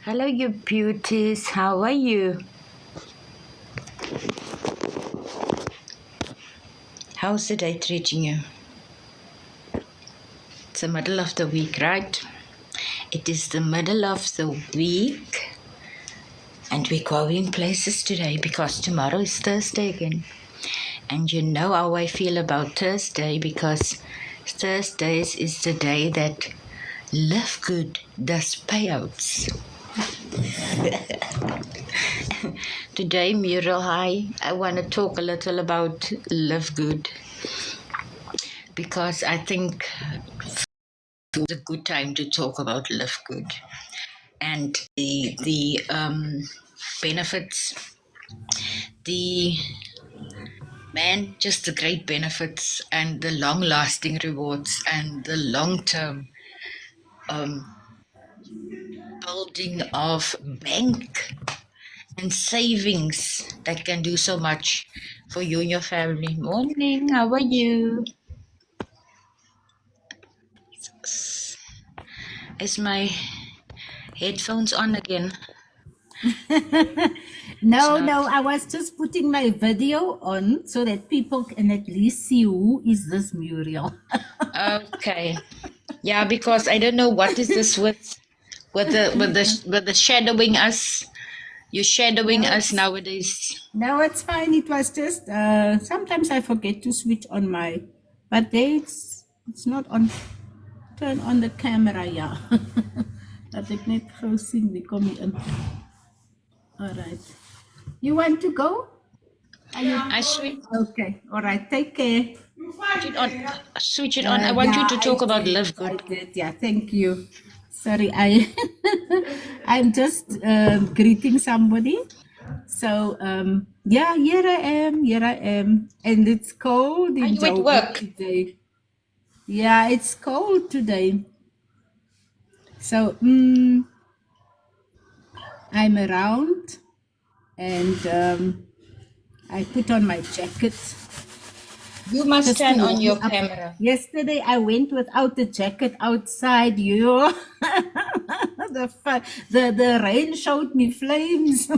Hello, you beauties. How are you? How's the day treating you? It's the middle of the week, right? It is the middle of the week, and we're going places today because tomorrow is Thursday again. And you know how I feel about Thursday because Thursdays is the day that Live Good does payouts. Today, Mural High, I want to talk a little about Live Good because I think it's a good time to talk about Live Good and the benefits, just the great benefits and the long-lasting rewards and the long-term building of bank and savings that can do so much for you and your family. Morning, how are you? Is my headphones on again? No, I was just putting my video on so that people can at least see who is this Muriel. Okay. Yeah, because I don't know what is this with the shadowing us. You're shadowing us nowadays. No, it's fine. It was just sometimes I forget to switch on but it's not on. Turn on the camera, yeah. Dat ek net gou sien wie kom hier in. All right. You want to go? I switch Okay. All right. Take care. it on. Switch it on. I want you to talk about Live Good. I did. Yeah. Thank you. Sorry, I'm just greeting somebody. So yeah, here I am, and it's cold in Are you at Joburg work? today. Yeah, it's cold today. So I'm around, and I put on my jacket. You must Just turn to on warm your up. camera. Yesterday I went without the jacket outside. The rain showed me flames.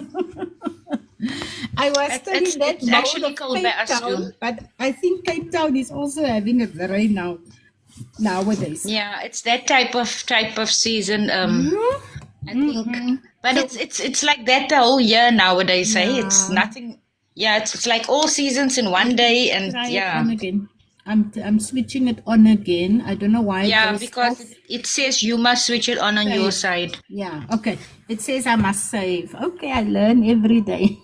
I was still in that It's actually mode of cold by Cape us Town, too. but I think Cape Town is also having a rain nowadays. Yeah, it's that type of season. I think, but it's like that the whole year nowadays. Eh? It's Yeah. nothing. Yeah, it's like all seasons in one day, and Try it yeah, on again. I'm switching it on again. I don't know why it yeah, goes because off. it says you must switch it on your Save. side. Yeah, okay. It says I must save. Okay, I learn every day.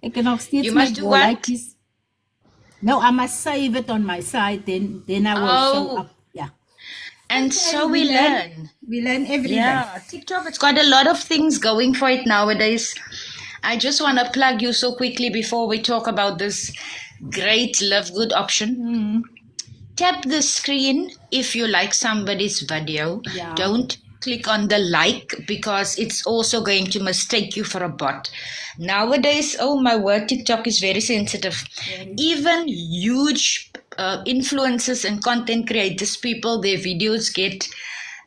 Ek kan nog steeds You my must do what? bolletjies. No, I must save it on my side. Then I will show Oh, up. Yeah. and so we learn. We learn every day. Yeah, TikTok, it's got a lot of things going for it nowadays. I just want to plug you so quickly before we talk about this great Live Good option. Tap the screen if you like somebody's video. Yeah. Don't click on the like because it's also going to mistake you for a bot. Nowadays, oh my word, TikTok is very sensitive. Even huge influencers and content creators, people, their videos get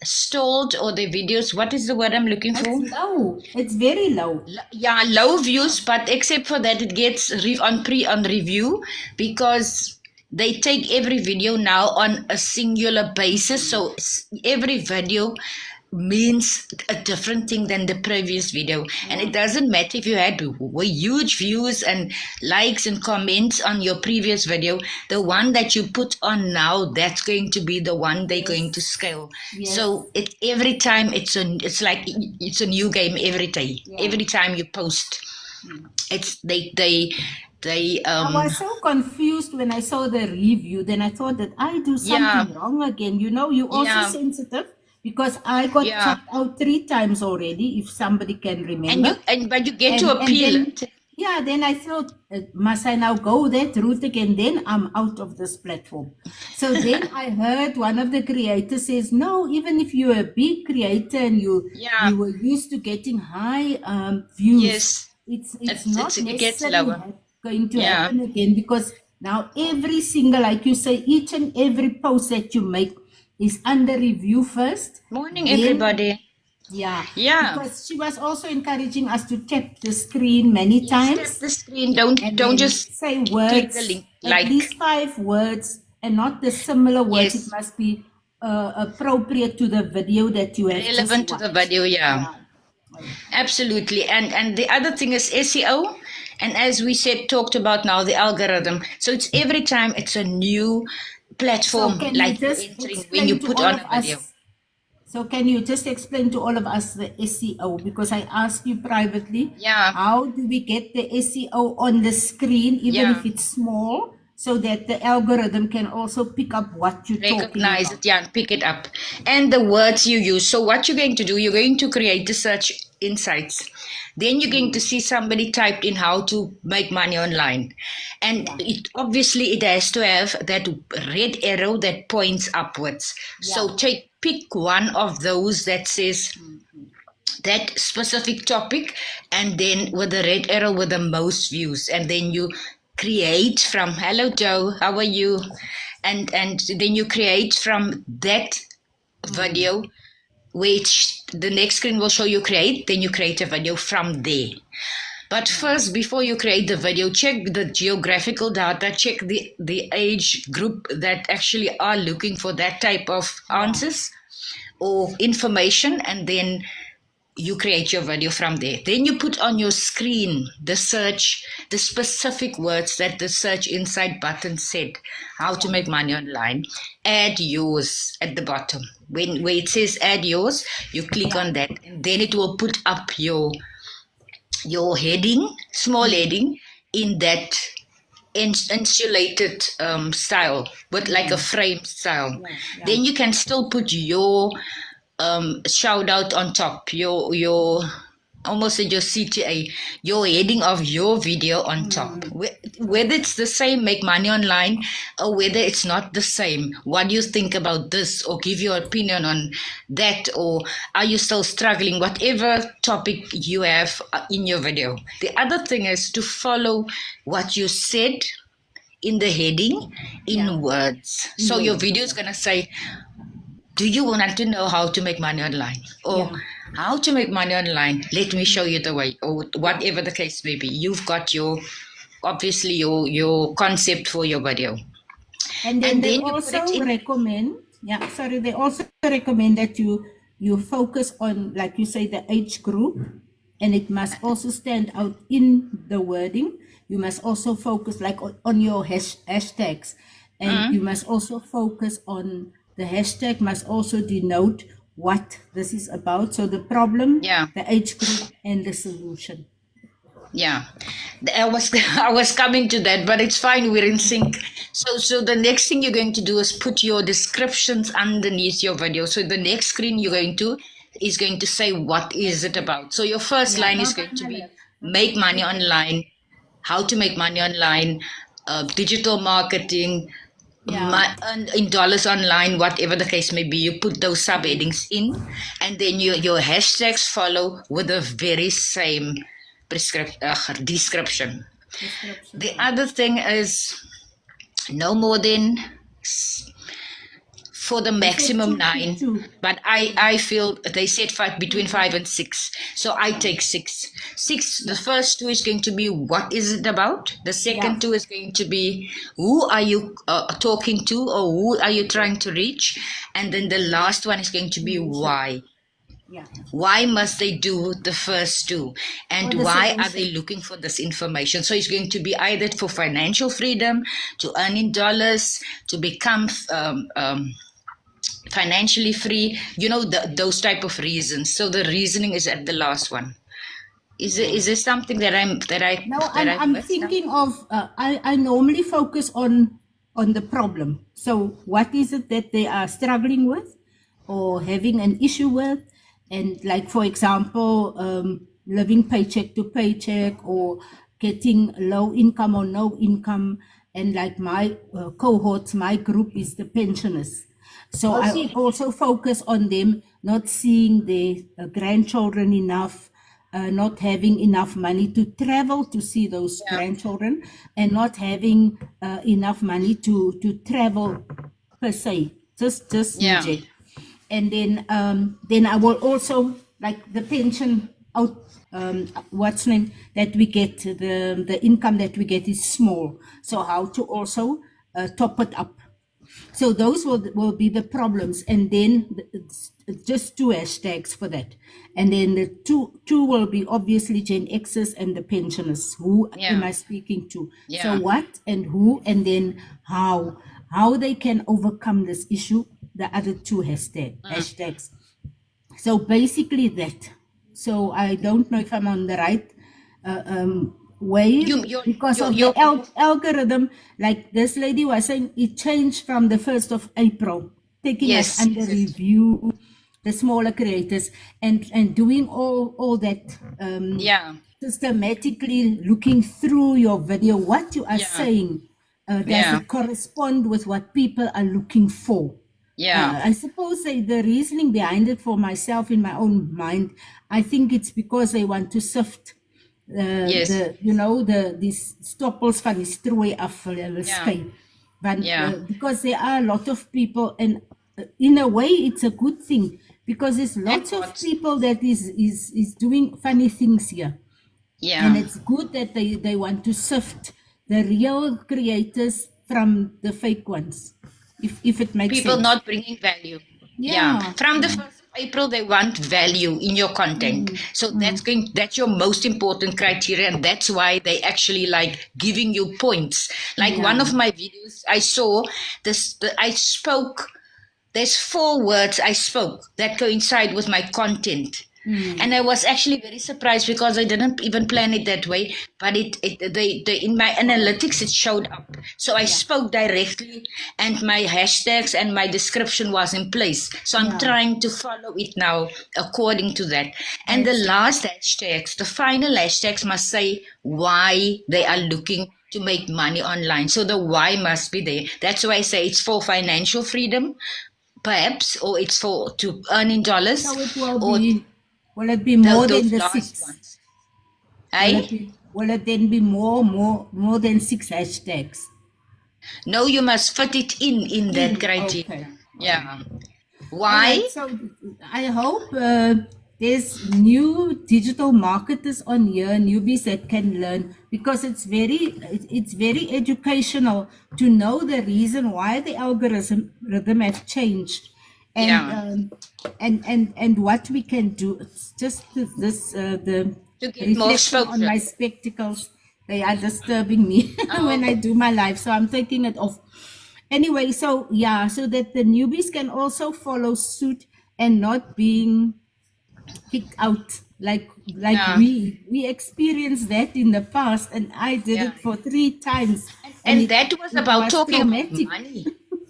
stalled or their videos, what is the word I'm looking for? It's low. It's very low. Yeah, low views, but except for that, it gets on review because they take every video now on a singular basis. So every video means a different thing than the previous video, and it doesn't matter if you had huge views and likes and comments on your previous video. The one that you put on now, that's going to be the one they're going to scale. So every time it's like it's a new game every day. Every time you post, it's they I was so confused when I saw the review. Then I thought that I do something wrong again. You also sensitive because I got chucked out 3 times already. If somebody can remember. But you get to appeal. Then I thought, must I now go that route again? Then I'm out of this platform. So then I heard one of the creators says, no, even if you're a big creator and you were used to getting high views, it's not necessarily going to happen again because now every single, like you say, each and every post that you make is under review first. Morning, everybody. Yeah, Yeah. because she was also encouraging us to tap the screen many Tap times the screen. Don't and don't then just say click the words, link at like. least 5 words, and not the similar words. It Yes. must be appropriate to the video that you have just Relevant to the watched. video, yeah. Yeah. Absolutely. And the other thing is SEO. And as we said, talked about now, the algorithm. So it's every time it's a new So platform can you like you're just entering when you explain to put all on of a video. us? So can you just explain to all of us the SEO? Because I asked you privately, Yeah. how do we get the SEO on the screen, even Yeah. if it's small, so that the algorithm can also pick up what you're talking Recognize about? it, yeah, and pick it up. And the words you use. So what you're going to do, you're going to create the search insights. Then you're going to see somebody typed in how to make money online. And it obviously it has to have that red arrow that points upwards. So pick one of those that says that specific topic, and then with the red arrow with the most views, and then you create from hello Joe, how are you, and then you create from that video, which the next screen will show you create, then you create a video from there. But first, before you create the video, check the geographical data, check the age group that actually are looking for that type of answers or information, and then you create your video from there. Then you put on your screen the search, the specific words that the search inside button said, how to make money online. Add yours at the bottom. Where it says add yours, you click on that, and then it will put up your heading, small heading, in that insulated style with like a frame style. Then you can still put your shout out on top, your almost at your CTA, your heading of your video on top. Whether it's the same, make money online, or whether it's not the same, what do you think about this, or give your opinion on that, or are you still struggling, whatever topic you have in your video. The other thing is to follow what you said in the heading in words. So your video is going to say, do you want to know how to make money online, or how to make money online? Let me show you the way, or whatever the case may be. You've got obviously your concept for your video. And then they also recommend, they also recommend that you focus on, like you say, the age group, and it must also stand out in the wording. You must also focus like on your hashtags, and you must also focus on the hashtag must also denote what this is about. So the problem, the age group, and the solution. Yeah, I was coming to that, but it's fine. We're in sync. So the next thing you're going to do is put your descriptions underneath your video. So the next screen is going to say what is it about. So your first line is going to be make money online, how to make money online, digital marketing, in dollars online, whatever the case may be. You put those subheadings in, and then your hashtags follow with the very same description. The other thing is no more than, for the maximum 9, but I feel they said between 5 and 6, so I take 6. The first 2 is going to be what is it about. The second 2 is going to be who are you talking to, or who are you trying to reach, and then the last one is going to be why. Why must they do the first 2, and why are they looking for this information? So it's going to be either for financial freedom, to earn in dollars, to become financially free, those type of reasons. So the reasoning is at the last one. Is there something that I'm thinking of? I normally focus on the problem. So what is it that they are struggling with or having an issue with? And like, for example, living paycheck to paycheck, or getting low income or no income. And like my cohorts, my group is the pensioners. So I also focus on them not seeing their grandchildren enough, not having enough money to travel to see those grandchildren, and not having enough money to travel per se, just and then I will also like the pension out, what's name that we get, the income that we get is small. So how to also top it up. So those will be the problems, and then it's just 2 hashtags for that, and then the two will be obviously Gen Xers and the pensioners. Who am I speaking to? Yeah. So what and who, and then how they can overcome this issue. The other 2 hashtags. So basically that. So I don't know if I'm on the right way, because of the algorithm. Like this lady was saying, it changed from the 1st of April, taking us under review, the smaller creators, and doing all that systematically looking through your video, what you are saying, does it correspond with what people are looking for? I suppose the reasoning behind it for myself in my own mind, I think it's because they want to sift these stoppels van die strooi af hulle skei. Because there are a lot of people, and in a way it's a good thing, because there's lots of people that is doing funny things here. And it's good that they want to sift the real creators from the fake ones. If it makes people sense. not bringing value. From the 1st of April, they want value in your content. So that's your most important criteria, and that's why they actually like giving you points. Like one of my videos, I saw this. I spoke. There's 4 words I spoke that coincide with my content. And I was actually very surprised, because I didn't even plan it that way, but in my analytics it showed up. So I spoke directly, and my hashtags and my description was in place. So I'm trying to follow it now according to that. And the last hashtags, the final hashtags, must say why they are looking to make money online. So the why must be there. That's why I say it's for financial freedom, perhaps, or it's for to earn in dollars. So it will it be more than the 6? Ones. Will it then be more than 6 hashtags? No, you must fit it in that criteria. Okay. Why? Right, so I hope there's new digital marketers on here, newbies that can learn, because it's very educational to know the reason why the algorithm have changed. And what we can do. It's just this the reflection on my spectacles. They are disturbing me when I do my live, so I'm taking it off. Anyway, so so that the newbies can also follow suit and not being kicked out like we experienced that in the past, and I did it for 3 times. And that was about talking about money.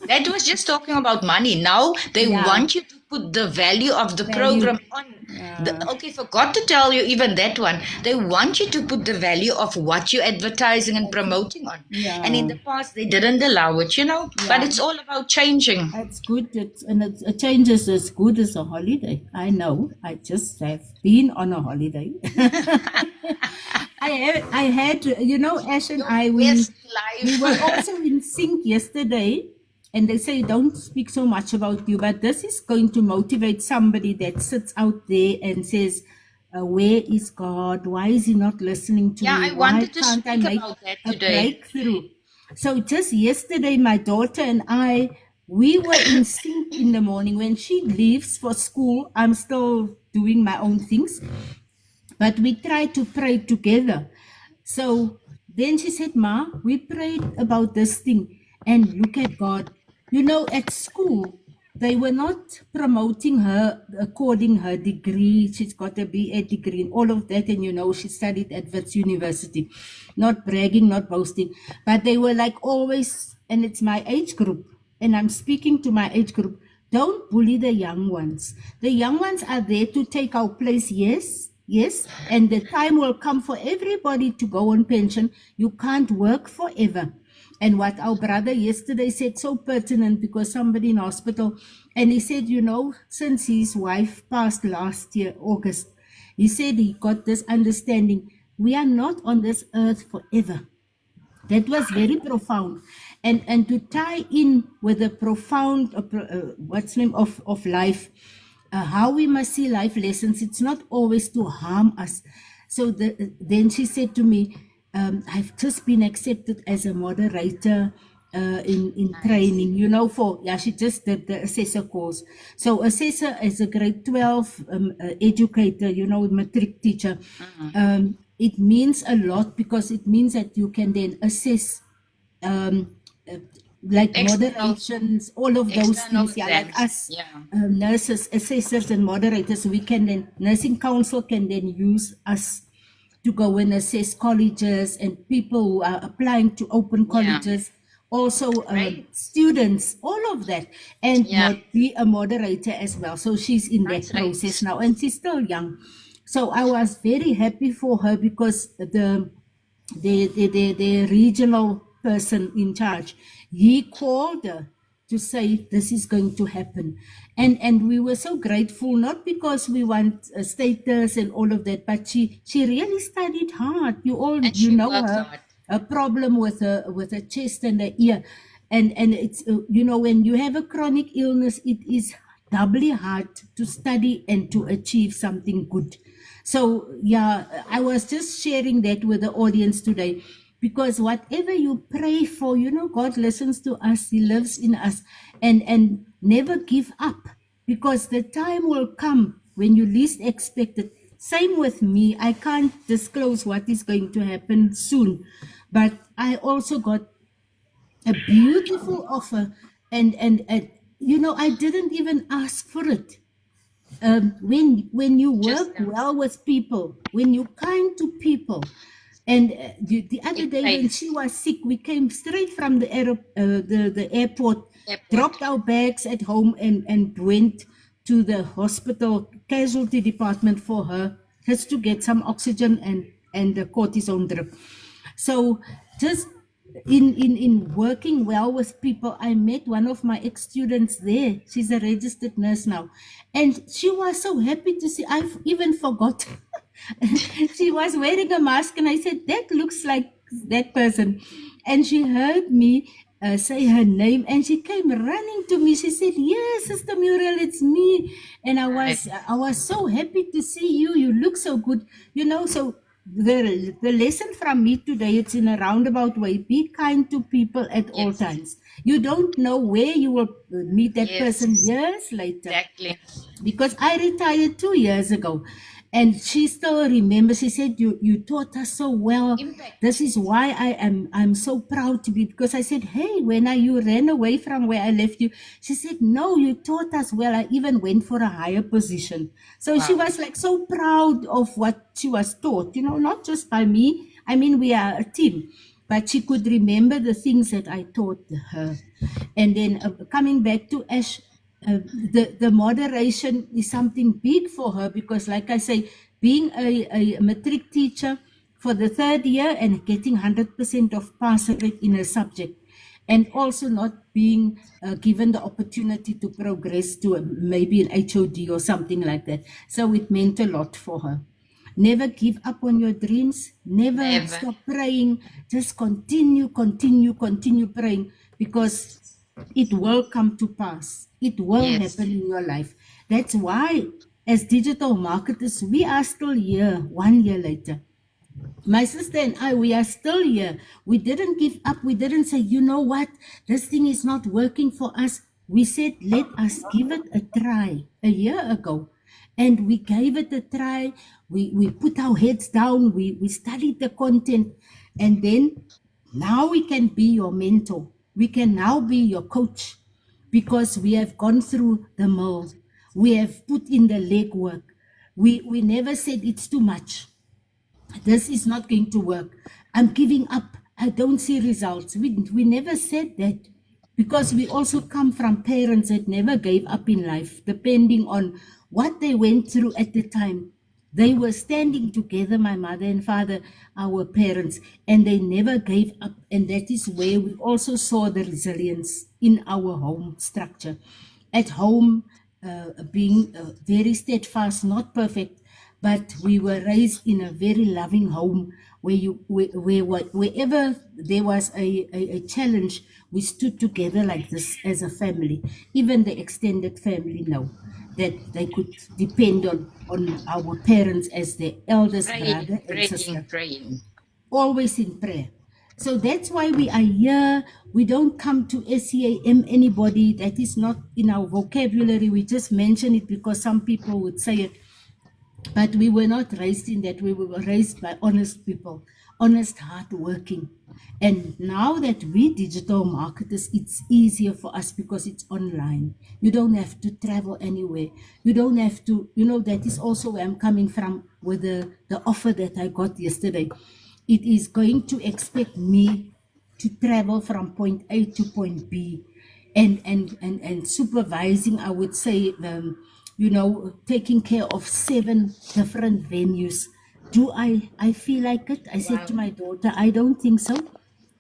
That was just talking about money. Now they want you to put the value of the program on. Forgot to tell you even that one. They want you to put the value of what you're advertising and promoting on. And in the past, they didn't allow it, But it's all about changing. It's good. A change is as good as a holiday. I know. I just have been on a holiday. I had, Ash and I, we were also in sync yesterday. And they say, don't speak so much about you, but this is going to motivate somebody that sits out there and says, where is God? Why is he not listening to me? I wanted to speak about that today. Breakthrough? So just yesterday, my daughter and I, we were in sync in the morning. When she leaves for school, I'm still doing my own things, but we try to pray together. So then she said, Ma, we prayed about this thing, and look at God. At school, they were not promoting her according her degree. She's got a BA degree and all of that. And, she studied at Wits University. Not bragging, not boasting. But they were like always, and it's my age group. And I'm speaking to my age group. Don't bully the young ones. The young ones are there to take our place, yes. And the time will come for everybody to go on pension. You can't work forever. And what our brother yesterday said, so pertinent, because somebody in hospital, and he said, since his wife passed last year, August, he said he got this understanding. We are not on this earth forever. That was very profound. And to tie in with the profound, of life, how we must see life lessons. It's not always to harm us. So then she said to me, I've just been accepted as a moderator in training, you know, she just did the assessor course. So assessor is a grade 12 educator, you know, matric teacher. It means a lot because it means that you can then assess um, uh, like External- moderations, all of those external things. Yeah, like exams, us yeah. nurses, assessors, and moderators, we can then, nursing council can then use us to go and assess colleges and people who are applying to open colleges. Also, Right. students, all of that, and Yeah. be a moderator as well. So she's in that That's right. process now, and she's still young. So I was very happy for her because the regional person in charge, he called her to say this is going to happen, and we were so grateful, not because we want a status and all of that, but she really studied hard. And You she know worked her hard. a problem with her chest and her ear, and it's you know, when you have a chronic illness, it is doubly hard to study and to achieve something good. So yeah, I was just sharing that with the audience today, because whatever you pray for, you know, God listens to us. He lives in us, and never give up, because the time will come when you least expect it. Same with me. I can't disclose what is going to happen soon, but I also got a beautiful offer, and you know, I didn't even ask for it. When you Just work well with people, when you're kind to people, and the other it day when pays. she was sick, we came straight from the airport, Airport. dropped our bags at home, and went to the hospital casualty department for her, just to get some oxygen and the cortisone drip. So just in working well with people, I met one of my ex-students there. She's a registered nurse now, and she was so happy to see. I've even forgot. She was wearing a mask, and I said, that looks like that person. And she heard me say her name, and she came running to me. She said, yes, Sister Muriel, it's me. And I was so happy to see you. You look so good, you know. So the lesson from me today, it's in a roundabout way: be kind to people at all times. You don't know where you will meet that person years later. Exactly. Because I retired 2 years ago, and she still remembers. She said, you taught us so well. Impact. This is why I'm so proud to be. Because I said, hey, when you ran away from where I left you, she said, no, you taught us well. I even went for a higher position. So she was like so proud of what she was taught, you know, not just by me. I mean, we are a team, but she could remember the things that I taught her. And then coming back to Ash, the moderation is something big for her, because like I say, being a matric teacher for the third year and getting 100% of pass rate in a subject, and also not being given the opportunity to progress to maybe an HOD or something like that. So it meant a lot for her. Never give up on your dreams. Never stop praying. Just continue praying, because it will come to pass. It will happen in your life. That's why, as digital marketers, we are still here 1 year later. My sister and I, we are still here. We didn't give up. We didn't say, you know what, this thing is not working for us. We said, let us give it a try a year ago. And we gave it a try. We put our heads down. We studied the content. And then now we can be your mentor. We can now be your coach, because we have gone through the mill. We have put in the legwork. We never said it's too much. This is not going to work. I'm giving up. I don't see results. We never said that, because we also come from parents that never gave up in life, depending on what they went through at the time. They were standing together, my mother and father, our parents, and they never gave up. And that is where we also saw the resilience in our home structure. At home, being very steadfast, not perfect, but we were raised in a very loving home wherever there was a challenge, we stood together like this as a family, even the extended family now. that they could depend on our parents as their eldest brother and sister, Praying. always in prayer. So that's why we are here. We don't come to SCAM anybody. That is not in our vocabulary. We just mention it because some people would say it. But we were not raised in that. We were raised by honest people, honest, hardworking. And now that we digital marketers, it's easier for us because it's online. You don't have to travel anywhere. You don't have to, that is also where I'm coming from with the offer that I got yesterday. It is going to expect me to travel from point A to point B and supervising, I would say, taking care of 7 different venues. Do I feel like it? I said to my daughter, I don't think so.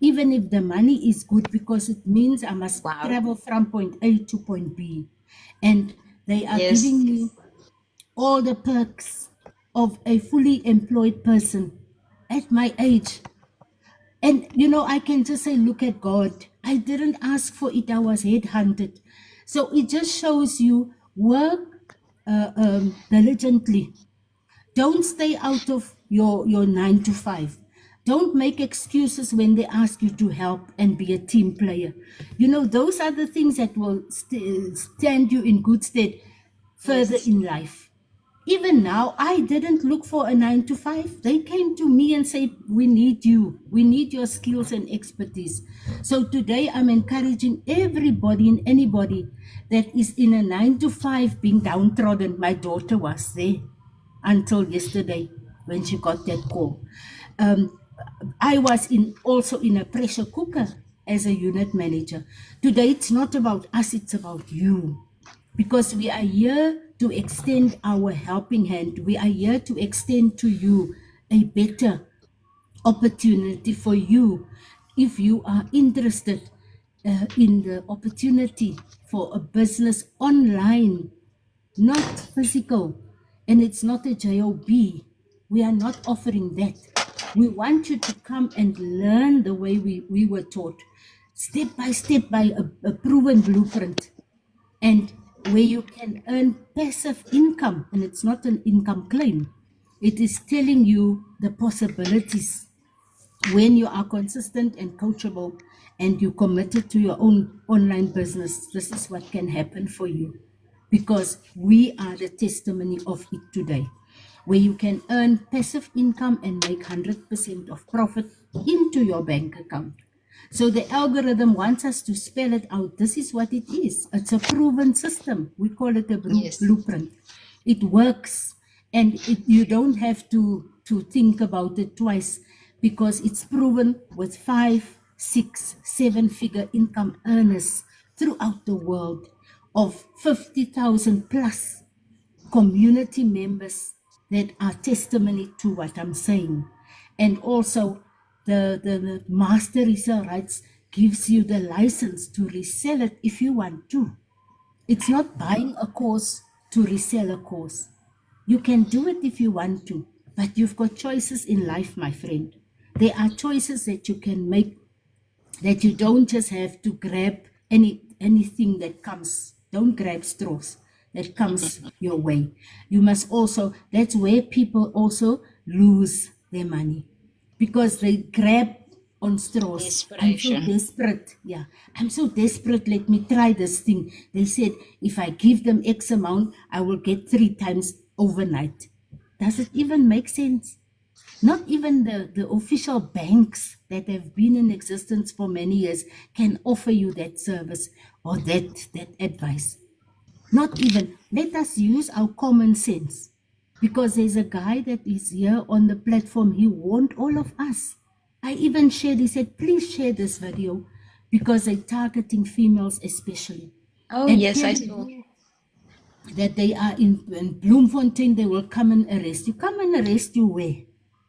Even if the money is good, because it means I must travel from point A to point B. And they are giving me all the perks of a fully employed person at my age. And, I can just say, look at God. I didn't ask for it. I was headhunted. So it just shows you work diligently. Don't stay out of your 9 to 5. Don't make excuses when they ask you to help and be a team player. Those are the things that will stand you in good stead further in life. Even now, I didn't look for a 9 to 5. They came to me and said, we need you. We need your skills and expertise. So today I'm encouraging everybody and anybody that is in a 9 to 5 being downtrodden. My daughter was there until yesterday when she got that call. I was also in a pressure cooker as a unit manager. Today, it's not about us, it's about you. Because we are here to extend our helping hand. We are here to extend to you a better opportunity for you. If you are interested in the opportunity for a business online, not physical, and it's not a job, we are not offering that. We want you to come and learn the way we were taught, step by step, by a proven blueprint, and where you can earn passive income. And it's not an income claim. It is telling you the possibilities when you are consistent and coachable and you're committed to your own online business. This is what can happen for you, because we are the testimony of it today, where you can earn passive income and make 100% of profit into your bank account. So the algorithm wants us to spell it out. This is what it is. It's a proven system. We call it a blueprint. It works, and you don't have to think about it twice, because it's proven with 5, 6, 7-figure income earners throughout the world, of 50,000 plus community members that are testimony to what I'm saying. And also the master resale rights gives you the license to resell it if you want to. It's not buying a course to resell a course. You can do it if you want to, but you've got choices in life, my friend. There are choices that you can make, that you don't just have to grab anything that comes. Don't grab straws that comes your way. You must also, that's where people also lose their money, because they grab on straws. I'm so desperate. Yeah, I'm so desperate. Let me try this thing. They said, if I give them X amount, I will get 3 times overnight. Does it even make sense? Not even the official banks that have been in existence for many years can offer you that service or that advice. Not even. Let us use our common sense. Because there's a guy that is here on the platform. He warned all of us. I even shared, he said, please share this video, because they're targeting females especially. Oh, and yes, I saw. That they are in Bloemfontein, they will come and arrest you. Come and arrest you where?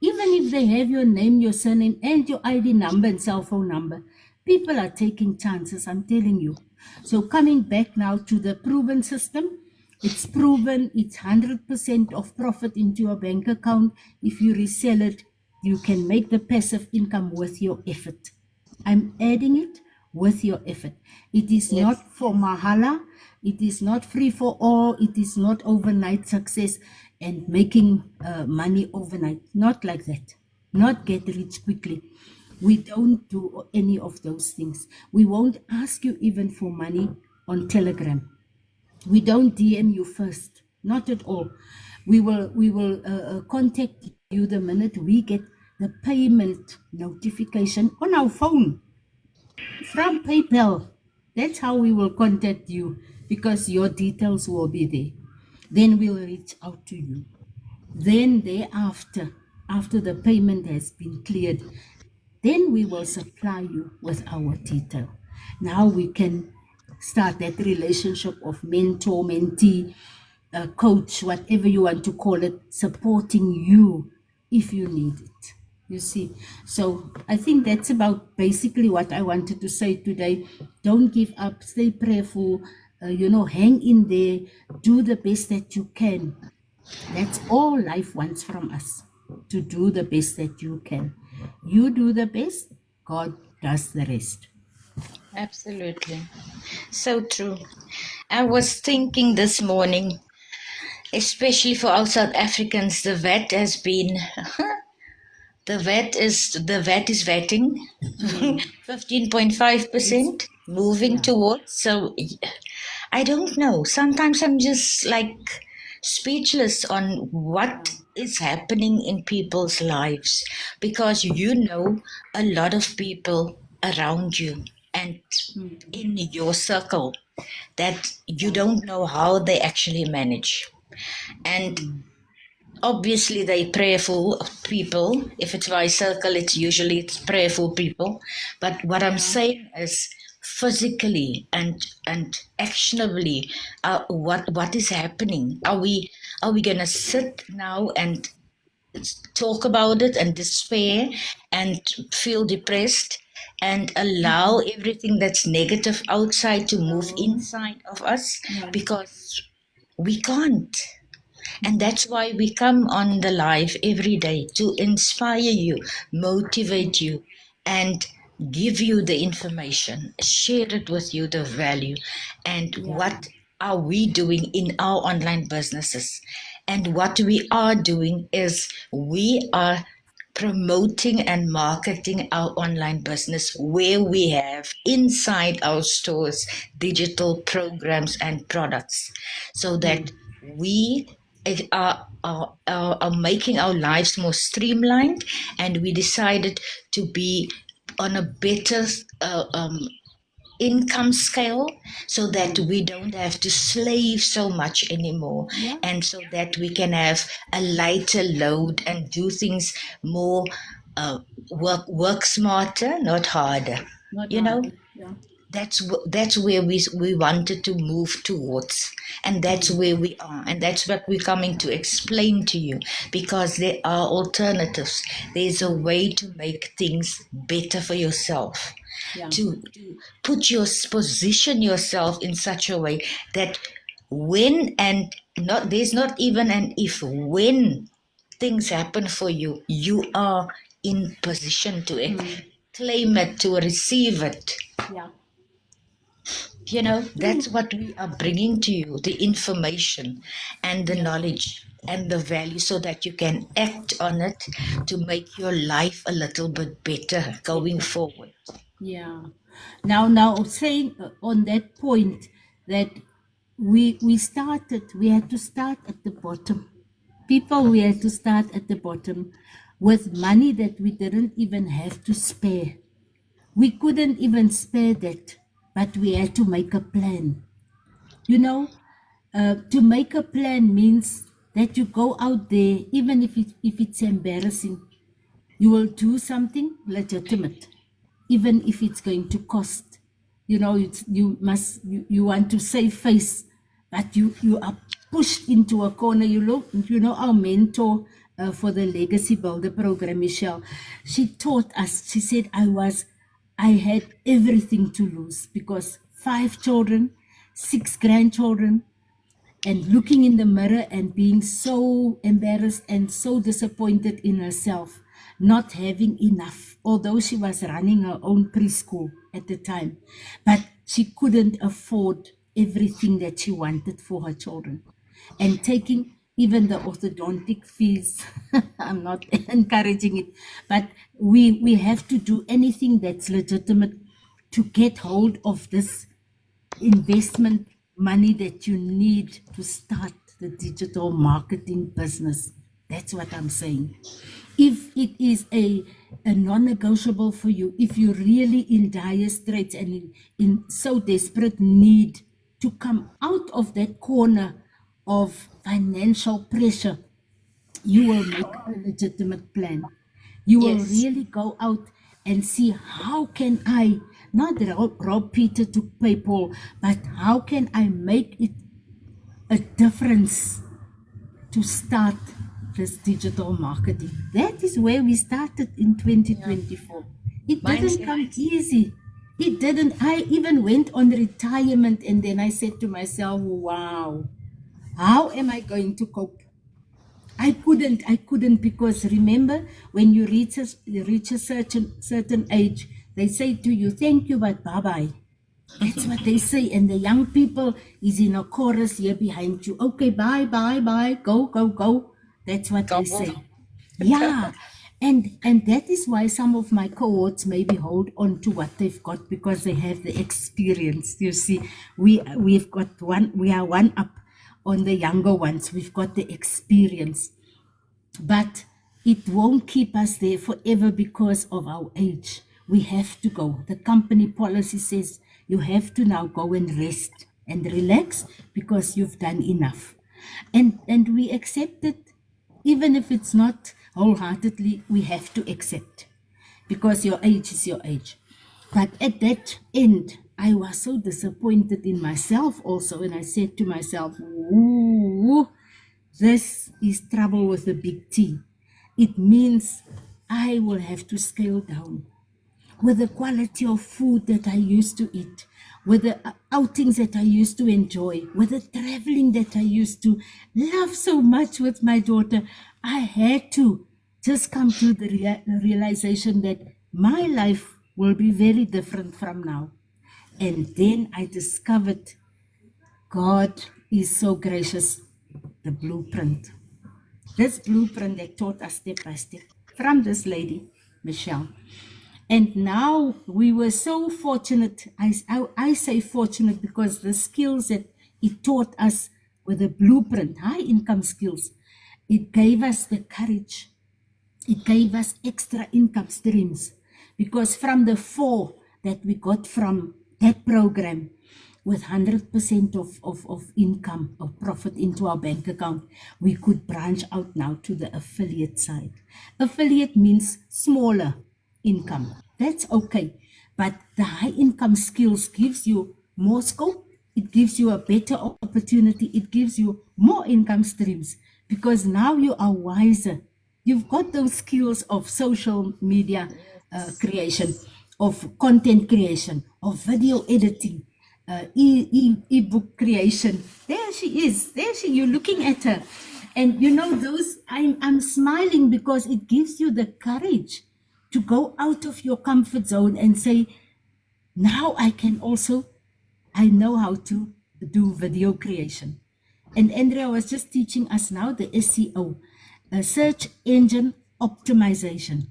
Even if they have your name, your surname, and your ID number and cell phone number, people are taking chances, I'm telling you. So coming back now to the proven system, it's proven, it's 100% of profit into your bank account. If you resell it, you can make the passive income with your effort. I'm adding it with your effort. It is Yes. not for mahala. It is not free for all. It is not overnight success and making money overnight. Not like that. Not get rich quickly. We don't do any of those things. We won't ask you even for money on Telegram. We don't DM you first, not at all. We will contact you the minute we get the payment notification on our phone from PayPal. That's how we will contact you, because your details will be there. Then we'll reach out to you. Then thereafter, after the payment has been cleared, then we will supply you with our detail. Now we can start that relationship of mentor, mentee, coach, whatever you want to call it, supporting you if you need it. You see, so I think that's about basically what I wanted to say today. Don't give up, stay prayerful, hang in there, do the best that you can. That's all life wants from us, to do the best that you can. You do the best, God does the rest. Absolutely. So true. I was thinking this morning, especially for our South Africans, the VAT has been the VAT is vetting 15.5% moving towards. So I don't know. Sometimes I'm just like speechless on what is happening in people's lives, because a lot of people around you and in your circle that you don't know how they actually manage. And obviously they prayerful people. If it's my circle, it's prayerful people. But what I'm saying is physically and actionably, what is happening? Are we gonna sit now and talk about it and despair and feel depressed and allow everything that's negative outside to move inside of us? Because we can't. And that's why we come on the live every day, to inspire you, motivate you, and give you the information, share it with you, the value, and what are we doing in our online businesses. And what we are doing is we are promoting and marketing our online business, where we have inside our stores digital programs and products, so that we are making our lives more streamlined. And we decided to be on a better income scale, so that we don't have to slave so much anymore, and so that we can have a lighter load and do things more, work smarter, not harder. That's where we wanted to move towards, and that's where we are, and that's what we're coming to explain to you, because there are alternatives. There's a way to make things better for yourself, to position yourself in such a way that when and not there's not even an if, when things happen for you, you are in position to claim it, to receive it. That's what we are bringing to you, the information and the knowledge and the value, so that you can act on it to make your life a little bit better going forward. Now saying on that point that we had to start at the bottom. We had to start at the bottom with money that we didn't even have to spare. We couldn't even spare that, but we had to make a plan. To make a plan means that you go out there, even if it's embarrassing, you will do something legitimate, even if it's going to cost. You want to save face, but you are pushed into a corner. Our mentor for the Legacy Builder program, Michelle, she taught us. She said, I had everything to lose, because 5 children, 6 grandchildren, and looking in the mirror and being so embarrassed and so disappointed in herself, not having enough, although she was running her own preschool at the time. But she couldn't afford everything that she wanted for her children. And taking even the orthodontic fees, I'm not encouraging it, but we have to do anything that's legitimate to get hold of this investment money that you need to start the digital marketing business. That's what I'm saying. If it is a non-negotiable for you, if you're really in dire straits and in so desperate need to come out of that corner of financial pressure, you will make a legitimate plan. You will Yes. really go out and see, how can I not rob Peter to pay Paul, but how can I make it a difference to start this digital marketing? That is where we started in 2024. It didn't Mindset. come easy. It didn't. I even went on retirement, and then I said to myself, wow, how am I going to cope? I couldn't, because remember, when you reach a certain age, they say to you, thank you, but bye-bye. That's what they say. And the young people is in a chorus here behind you. Okay, bye, bye, bye, go, go, go. That's what they say. Yeah. And that is why some of my cohorts maybe hold on to what they've got, because they have the experience. You see, we are one up on the younger ones. We've got the experience. But it won't keep us there forever because of our age. We have to go. The company policy says you have to now go and rest and relax because you've done enough. And we accept it, even if it's not wholeheartedly, we have to accept, because your age is your age. But at that end, I was so disappointed in myself also, and I said to myself, ooh, this is trouble with a big T. It means I will have to scale down with the quality of food that I used to eat, with the outings that I used to enjoy, with the traveling that I used to love so much with my daughter. I had to just come to the realization that my life will be very different from now. And then I discovered God is so gracious, the blueprint. This blueprint that taught us step by step from this lady, Michelle. And now we were so fortunate. I say fortunate because the skills that it taught us with the blueprint, high income skills, it gave us the courage. It gave us extra income streams, because from the 4 that we got from that program, with 100% of income, of profit into our bank account, we could branch out now to the affiliate side. Affiliate means smaller income. That's okay. But the high income skills gives you more scope. It gives you a better opportunity. It gives you more income streams, because now you are wiser. You've got those skills of social media creation, of content creation, of video editing, e-book creation. There she is. You're looking at her. And you know, I'm smiling because it gives you the courage to go out of your comfort zone and say, now I know how to do video creation. And Andrea was just teaching us now the SEO, search engine optimization.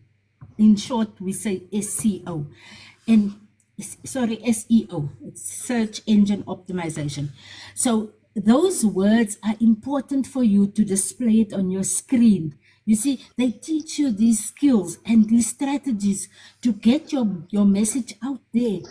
In short, we say SEO. SEO, it's search engine optimization. So those words are important for you to display it on your screen. You see, they teach you these skills and these strategies to get your message out there,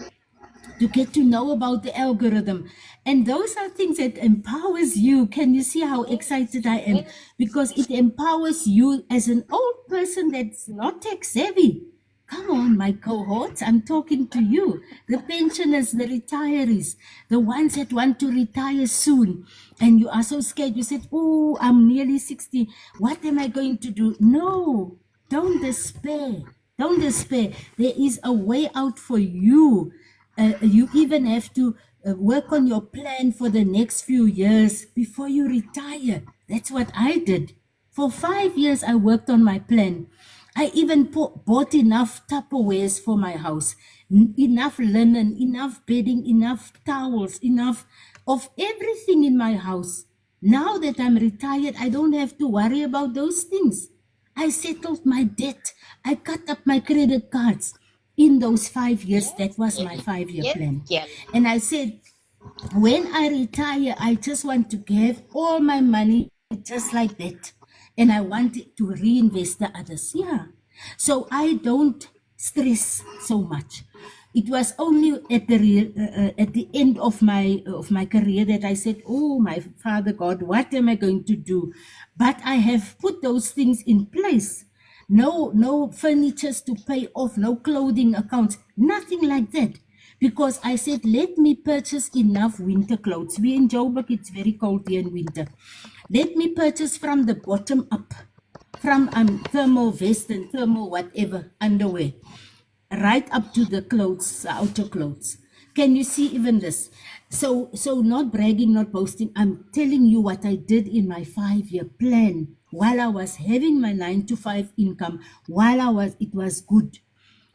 to get to know about the algorithm. And those are things that empowers you. Can you see how excited I am? Because it empowers you as an old person that's not tech savvy. Come on, my cohorts, I'm talking to you. The pensioners, the retirees, the ones that want to retire soon. And you are so scared. You said, oh, I'm nearly 60. What am I going to do? No, don't despair. Don't despair. There is a way out for you. You even have to work on your plan for the next few years before you retire. That's what I did. For 5 years, I worked on my plan. I even bought enough Tupperwares for my house, enough linen, enough bedding, enough towels, enough of everything in my house. Now that I'm retired, I don't have to worry about those things. I settled my debt. I cut up my credit cards. In those 5 years, that was my 5-year plan. And I said, when I retire, I just want to have all my money just like that. And I want it to reinvest the others. Yeah. So I don't stress so much. It was only at the end of my career that I said, oh, my Father God, what am I going to do? But I have put those things in place. No furnitures to pay off, no clothing accounts, nothing like that. Because I said, let me purchase enough winter clothes. We in Joburg, it's very cold here in winter. Let me purchase from the bottom up, from thermal vest and thermal whatever, underwear, right up to the clothes, outer clothes. Can you see even this? So not bragging, not boasting. I'm telling you what I did in my 5-year plan while I was having my 9-to-5 income, it was good.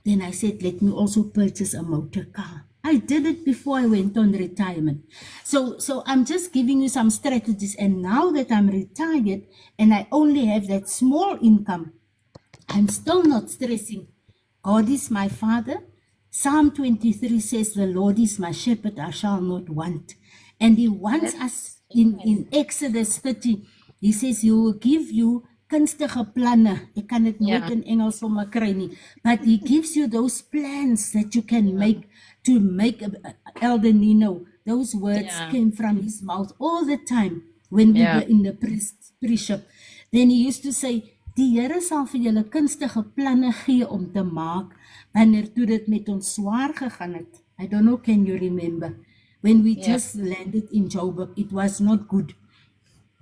Then I said, let me also purchase a motor car. I did it before I went on retirement. So I'm just giving you some strategies. And now that I'm retired and I only have that small income, I'm still not stressing. God is my Father. Psalm 23 says, the Lord is my shepherd, I shall not want. And he wants us in Exodus 30. He says, he will give you kunstige planne. Ek kan dit nooit in Engels sommer kry nie. But he gives you those plans that you can make to make Elder Nino. Those words came from his mouth all the time when we were in the priestship. Then he used to say, die Here sal vir julle kunstige planne gee om te maak wanneer toe dit met ons swaar gegaan het. I don't know, can you remember? When we just landed in Joburg, it was not good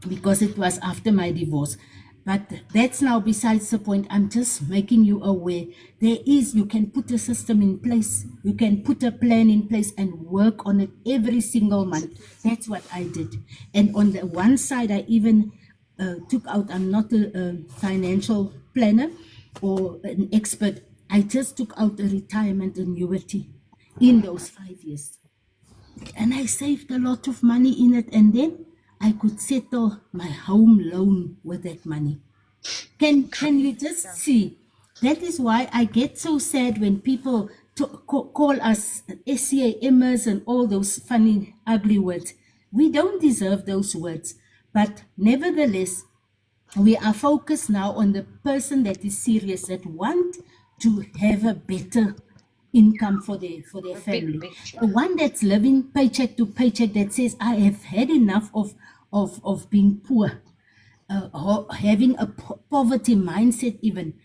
because it was after my divorce. But that's now besides the point. I'm just making you aware. You can put a system in place. You can put a plan in place and work on it every single month. That's what I did. And on the one side, I even took out, I'm not a financial planner or an expert. I just took out a retirement annuity in those 5 years. And I saved a lot of money in it. And then I could settle my home loan with that money. Can you just see? That is why I get so sad when people call us SCAMers and all those funny, ugly words. We don't deserve those words. But nevertheless, we are focused now on the person that is serious, that want to have a better income for their family. The one that's living paycheck to paycheck, that says, I have had enough of being poor, having a poverty mindset even,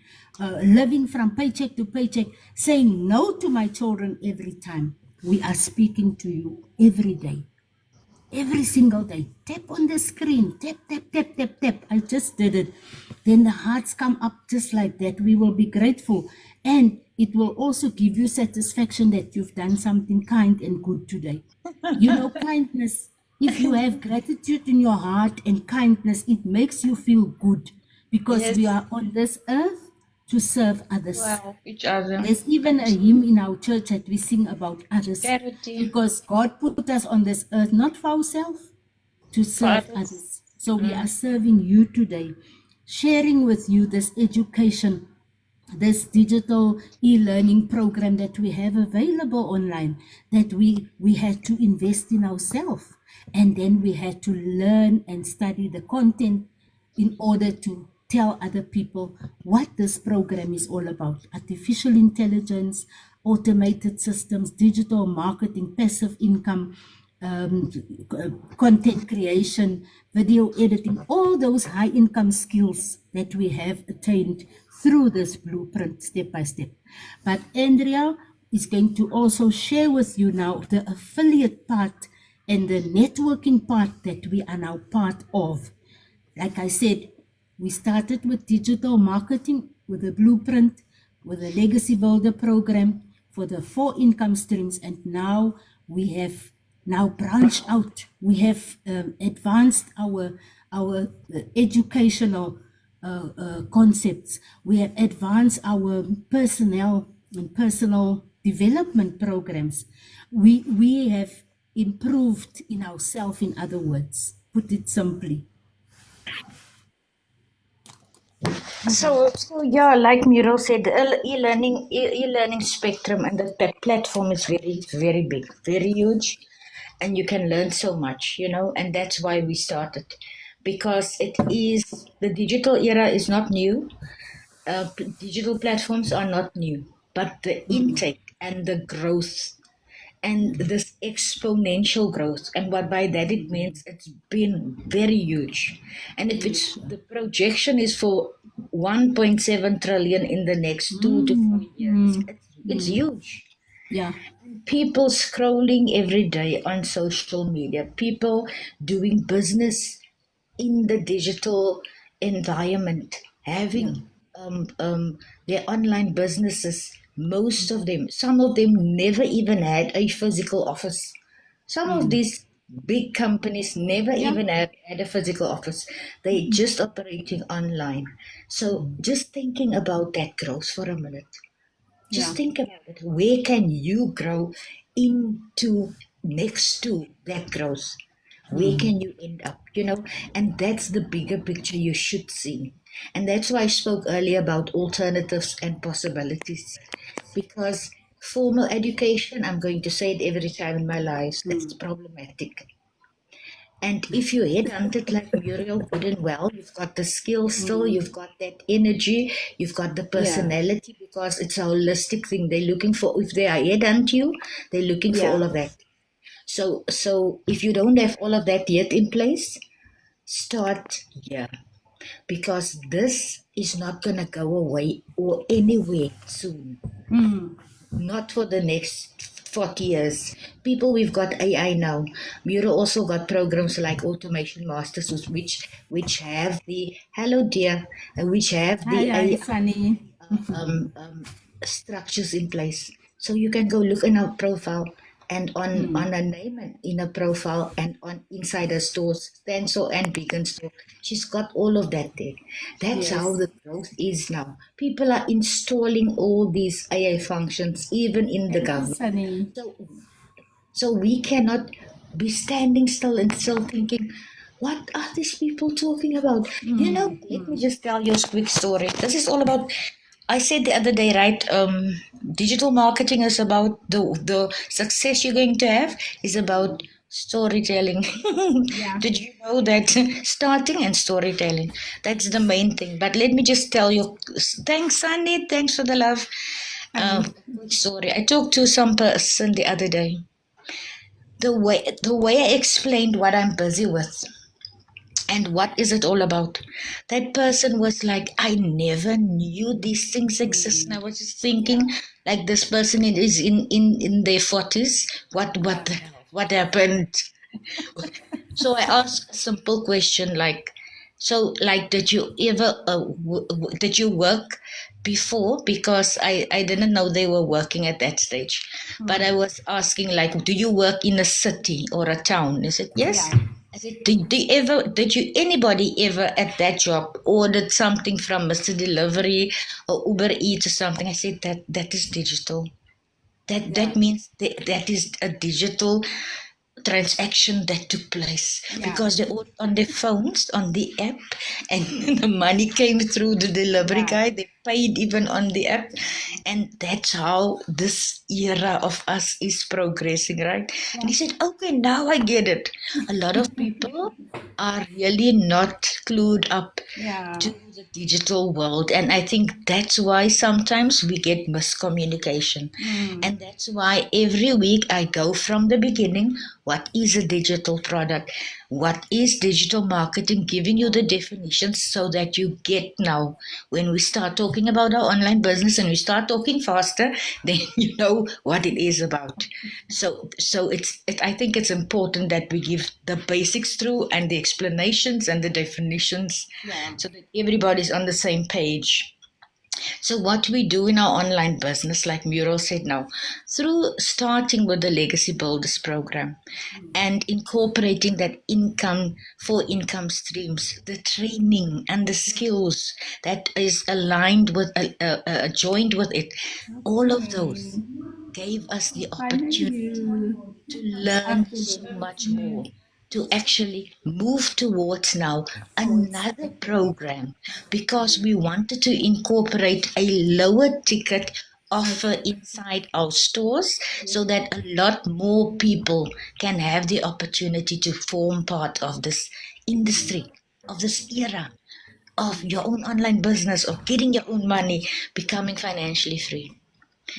living from paycheck to paycheck, saying no to my children every time. We are speaking to you every day. Every single day. Tap on the screen. Tap, tap, tap, tap, tap. I just did it. Then the hearts come up just like that. We will be grateful. And it will also give you satisfaction that you've done something kind and good today. You know, kindness. If you have gratitude in your heart and kindness, it makes you feel good. Because we are on this earth to serve others. Wow, each other. There's even a hymn in our church that we sing about others. Charity. Because God put us on this earth not for ourselves, to serve others. So we are serving you today, sharing with you this education, this digital e-learning program that we have available online, that we had to invest in ourselves. And then we had to learn and study the content in order to tell other people what this program is all about. Artificial intelligence, automated systems, digital marketing, passive income, content creation, video editing, all those high income skills that we have attained through this blueprint step by step. But Andrea is going to also share with you now the affiliate part and the networking part that we are now part of. Like I said, we started with digital marketing, with a blueprint, with a legacy builder program for the 4 income streams. And now we have branched out. We have advanced our educational concepts. We have advanced our personnel and personal development programs. We have improved in ourselves, in other words, put it simply. So yeah, like Miro said, the e-learning spectrum and the platform is very, very big, very huge, and you can learn so much, and that's why we started, because the digital era is not new. Digital platforms are not new, but the intake and the growth and this exponential growth, and what by that it means, it's been very huge. And if it's the projection is for 1.7 trillion in the next 2 to 4 years, it's huge. Yeah. People scrolling every day on social media, people doing business in the digital environment, having their online businesses. Most of them, some of them never even had a physical office. Some of these big companies never even had a physical office. They just operating online. So just thinking about that growth for a minute. Just think about it. Where can you grow into next to that growth? Where can you end up? And that's the bigger picture you should see. And that's why I spoke earlier about alternatives and possibilities. Because formal education, I'm going to say it every time in my life, it's problematic. And if you headhunted like Muriel good and well, you've got the skill still, you've got that energy, you've got the personality, because it's a holistic thing. They're looking for, if they are headhunt you, they're looking for all of that. So if you don't have all of that yet in place, start here, because this is not gonna go away or anywhere soon. Not for the next 40 years. People, we've got AI now. Muro also got programs like Automation Masters, which have the hello dear, which have the Hi, AI Sunny. structures in place. So you can go look in her profile and on a name and in a profile and on inside her stores, Stencil and Beacon store. She's got all of that there. That's how the growth is now. People are installing all these AI functions even in the government. Sunny. So we cannot be standing still and still thinking, what are these people talking about? Let me just tell you a quick story. This is all about, I said the other day, right? Digital marketing is about the success you're going to have is about storytelling. Did you know that starting and storytelling? That's the main thing. But let me just tell you, thanks, Sunny. Thanks for the love. Quick story. I talked to some person the other day. The way I explained what I'm busy with and what is it all about, that person was like, I never knew these things exist. And I was just thinking, like, this person is in their 40s. What happened? So I asked a simple question like, did you ever did you work before? Because I didn't know they were working at that stage. But I was asking, like, do you work in a city or a town? He said yes. I said, did anybody ever at that job ordered something from Mr. Delivery or Uber Eats or something? I said that is digital. That means that is a digital transaction that took place, because they're all on their phones, on the app, and the money came through the delivery guy. They paid even on the app, and that's how this era of us is progressing, right? And he said, okay, now I get it. A lot of people are really not clued up to the digital world, and I think that's why sometimes we get miscommunication. And that's why every week I go from the beginning. What is a digital product? What is digital marketing? Giving you the definitions so that you get now. When we start talking about our online business and we start talking faster, then you know what it is about. So I think it's important that we give the basics through and the explanations and the definitions so that everybody's on the same page. So what we do in our online business, like Muriel said now, through starting with the Legacy Builders program and incorporating that income for income streams, the training and the skills that is aligned with, joined with it, all of those gave us the opportunity to learn so much more, to actually move towards now another program because we wanted to incorporate a lower ticket offer inside our stores so that a lot more people can have the opportunity to form part of this industry, of this era of your own online business, of getting your own money, becoming financially free.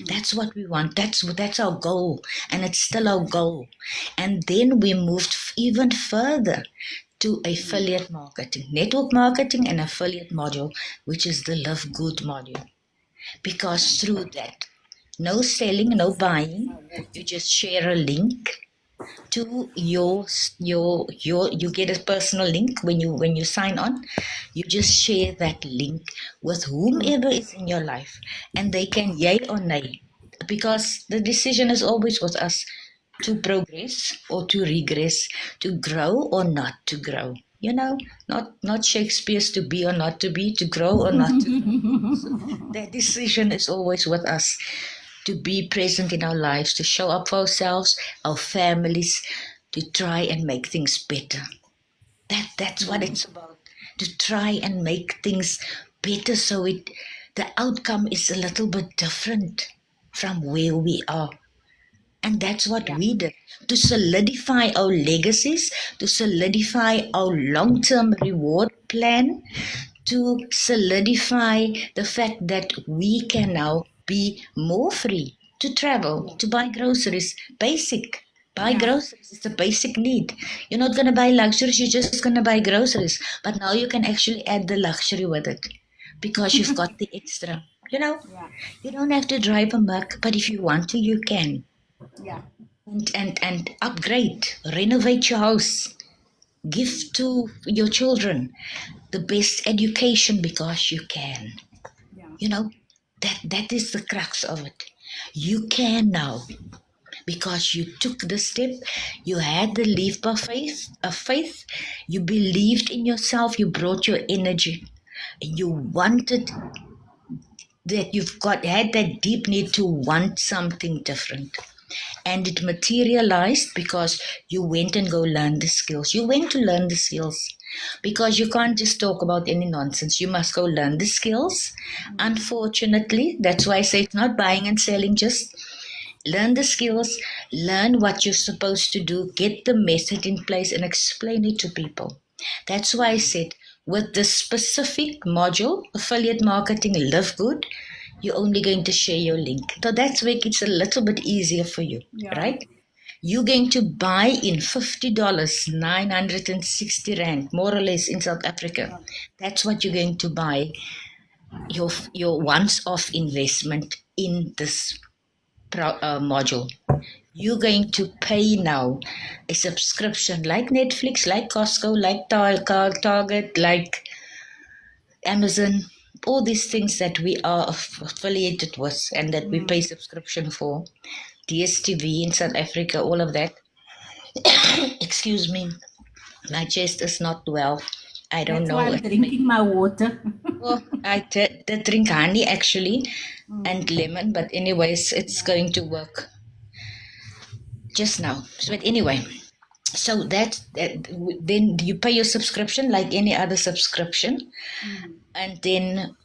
That's what we want. That's our goal, and it's still our goal. And then we moved even further to affiliate marketing, network marketing, and affiliate module, which is the Live Good module. Because through that, no selling, no buying, you just share a link to you get a personal link when you sign on. You just share that link with whomever is in your life, and they can yay or nay, because the decision is always with us, to progress or to regress, to grow or not to grow. Not Shakespeare's to be or not to be, to grow or not to grow. That decision is always with us, to be present in our lives, to show up for ourselves, our families, to try and make things better. That's what it's about. To try and make things better so the outcome is a little bit different from where we are. And that's what we did, to solidify our legacies, to solidify our long-term reward plan, to solidify the fact that we can now be more free to travel, to buy groceries, basic. Buy groceries, it's a basic need. You're not going to buy luxuries, you're just going to buy groceries. But now you can actually add the luxury with it because you've got the extra. You don't have to drive a Merc, but if you want to, you can. Yeah. And upgrade, renovate your house, give to your children the best education because you can. That is the crux of it. You can now because you took the step, you had the leap of faith, you believed in yourself, you brought your energy, and you wanted that, had that deep need to want something different. And it materialized because you went and go learn the skills. You went to learn the skills because you can't just talk about any nonsense. You must go learn the skills. Unfortunately, that's why I say it's not buying and selling. Just learn the skills, learn what you're supposed to do, get the method in place and explain it to people. That's why I said with this specific module, affiliate marketing, Live Good, you're only going to share your link. So that's where it's a little bit easier for you, right? You're going to buy in $50, 960 Rand, more or less in South Africa. That's what you're going to buy, your once-off investment in this module. You're going to pay now a subscription like Netflix, like Costco, like Target, like Amazon, all these things that we are affiliated with and that we pay subscription for. DSTV in South Africa, all of that. Excuse me, my chest is not well. I don't know. That's why I'm drinking my water. I did drink honey actually and lemon, but anyways, it's going to work just now. But anyway, so that then you pay your subscription like any other subscription, and then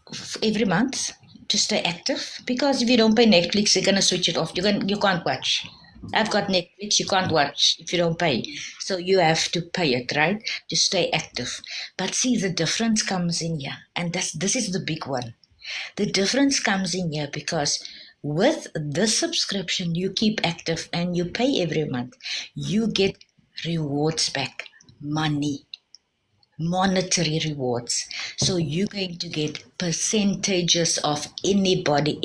every month to stay active, because if you don't pay Netflix, you're gonna switch it off. You can't watch. I've got Netflix, you can't watch if you don't pay. So you have to pay it, right? To stay active. But see, the difference comes in here. And this is the big one. The difference comes in here because with this subscription, you keep active and you pay every month. You get rewards back, money, monetary rewards. So you're going to get percentages of anybody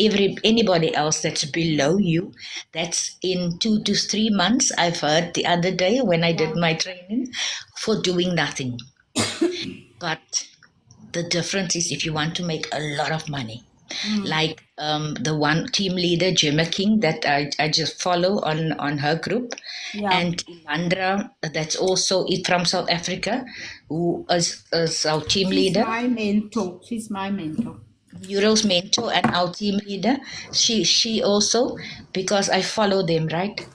else that's below you, that's in 2 to 3 months. I've heard the other day when I did my training, for doing nothing. But the difference is if you want to make a lot of money, Like the one team leader, Gemma King, that I just follow on her group, Yeah. and Imandra, that's also from South Africa, who is our team She's leader. my mentor. She's my mentor. Mural's mentor and our team leader. She also, because I follow them, right?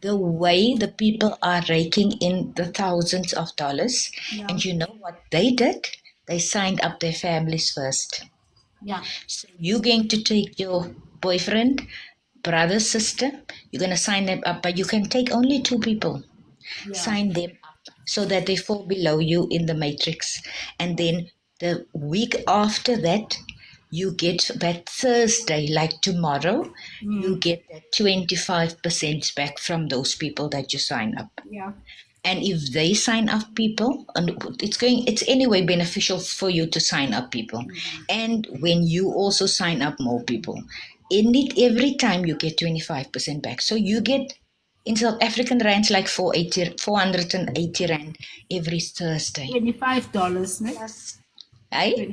The way the people are raking in the thousands of dollars, Yeah. and you know what they did? They signed up their families first. Yeah. So you're going to take your boyfriend, brother, sister, you're going to sign them up, but you can take only 2 people. Yeah. Sign them up so that they fall below you in the matrix. And then the week after that, you get that Thursday, like tomorrow, you get that 25% back from those people that you sign up. Yeah. And if they sign up people, and it's anyway beneficial for you to sign up people. And when you also sign up more people, in it every time you get 25% back. So you get in South African rands like 480 rand every Thursday. $25, ne? Plus, eh?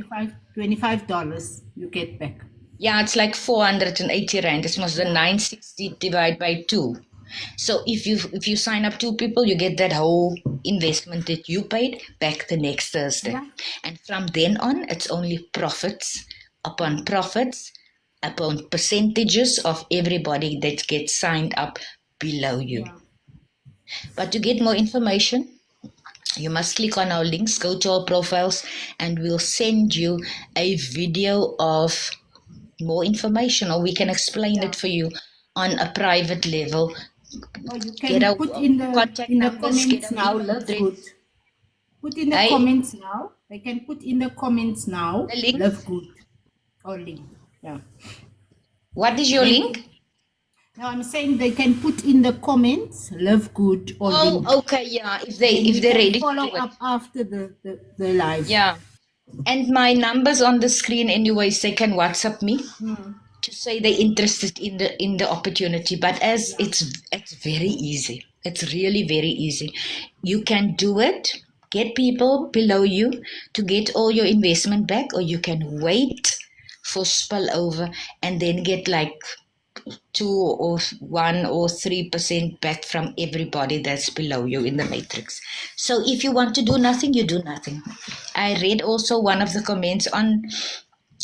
$25 you get back. Yeah, it's like 480 rand. It must be 960 divided by 2. So if you sign up 2 people, you get that whole investment that you paid back the next Thursday. Yeah. And from then on, it's only profits upon percentages of everybody that gets signed up below you. Yeah. But to get more information, you must click on our links, go to our profiles, and we'll send you a video of more information, or we can explain it for you on a private level. Or you Get can our put in the contact numbers, comments get our now. email That's address. good. Put in the Aye. comments now. They can put in the comments now. The link? Love good. Or link. Yeah. What is your link? Now I'm saying they can put in the comments love good or link. Oh, okay, yeah. If And you they're can ready to follow do it. up after the live. Yeah. And my number's on the screen anyways. They can WhatsApp me to say they're interested in the opportunity. But as it's very easy. It's really very easy. You can do it. Get people below you to get all your investment back, or you can wait for spillover and then get like 2 or 1 or 3% back from everybody that's below you in the matrix. So if you want to do nothing, you do nothing. I read also one of the comments on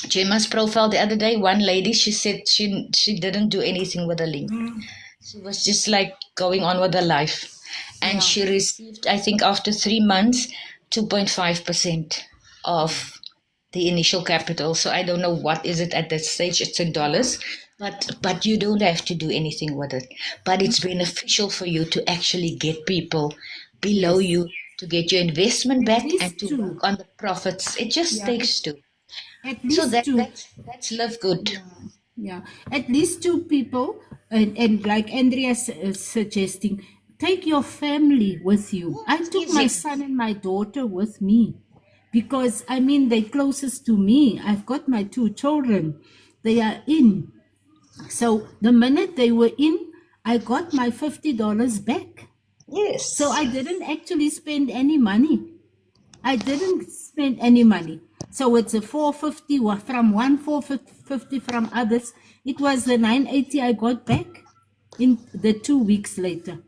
Gemma's profile the other day. One lady, she said she didn't do anything with the link. She was just like going on with her life. And she received, I think after 3 months, 2.5% of the initial capital. So I don't know what is it at that stage. It's in dollars. But you don't have to do anything with it. But it's beneficial for you to actually get people below you to get your investment back least and to 2. work on the profits. It just takes 2. At least So 2. that's live good. Yeah, at least 2 people, and like Andrea is suggesting, take your family with you. I took my son and my daughter with me because I mean they're closest to me. I've got my 2 children; they are in. So the minute they were in, I got my $50 back. Yes. So I didn't actually spend any money. I didn't spend any money. So it's a 450 from one, 450 from others. It was the 980 I got back in the 2 weeks later.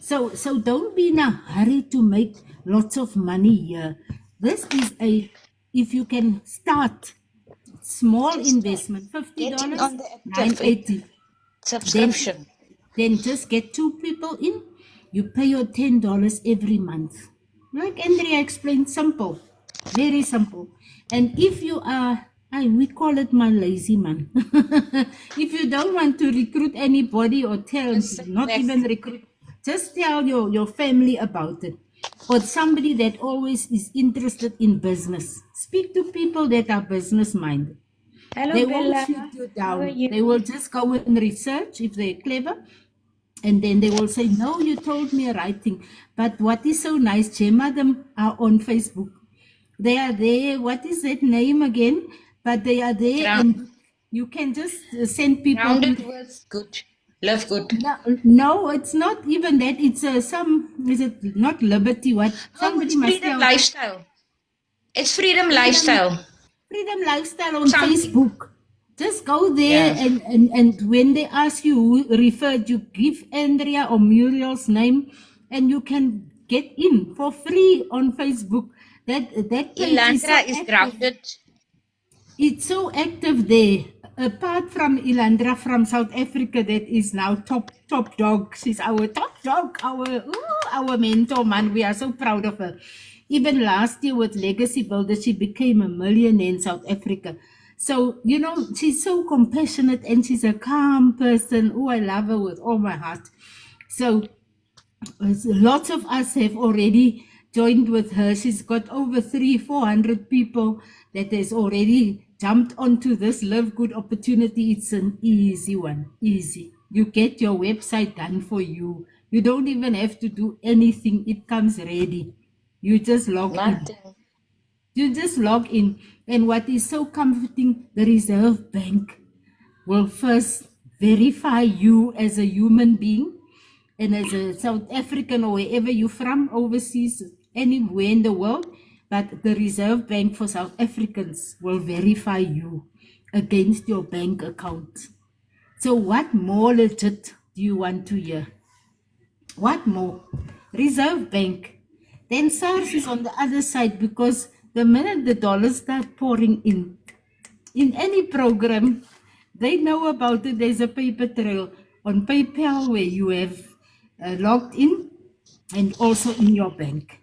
So don't be in a hurry to make lots of money here. This is if you can start small investment, Getting $50, on the active 980. subscription. Then just get 2 people in. You pay your $10 every month. Like Andrea explained, simple, very simple. And if you are, we call it my lazy man. If you don't want to recruit anybody or not even recruit, just tell your family about it. Or somebody that always is interested in business. Speak to people that are business minded. Hello, They Bella. won't shoot you How are down. you? They will just go and research if they're clever. And then they will say, no, you told me a right thing. But what is so nice, Gemma, them are on Facebook. They are there. What is that name again? But they are there and you can just send people. Grounded with good. Love good. No, it's not even that. It's is it not liberty? What? Somebody It's must freedom tell. lifestyle. It's freedom lifestyle. Freedom Lifestyle on Something. Facebook. Just go there Yeah. and when they ask you who referred you, give Andrea or Muriel's name and you can get in for free on Facebook. That page is so Ilandra is active. grounded. It's so active there. Apart from Ilandra from South Africa, that is now top dog. She's our top dog, our mentor, man. We are so proud of her. Even last year with Legacy Builder, she became a millionaire in South Africa. So, you know, she's so compassionate and she's a calm person. Oh, I love her with all my heart. So lots of us have already joined with her. She's got over 400 people that has already jumped onto this Live Good opportunity. It's an easy one, easy. You get your website done for you. You don't even have to do anything. It comes ready. You just log in. Nothing. You just log in. And what is so comforting, the Reserve Bank will first verify you as a human being and as a South African or wherever you're from, overseas, anywhere in the world. But the Reserve Bank for South Africans will verify you against your bank account. So what more legit do you want to hear? What more? Reserve Bank. Then SARS is on the other side because the minute the dollars start pouring in any program, they know about it. There's a paper trail on PayPal where you have logged in and also in your bank.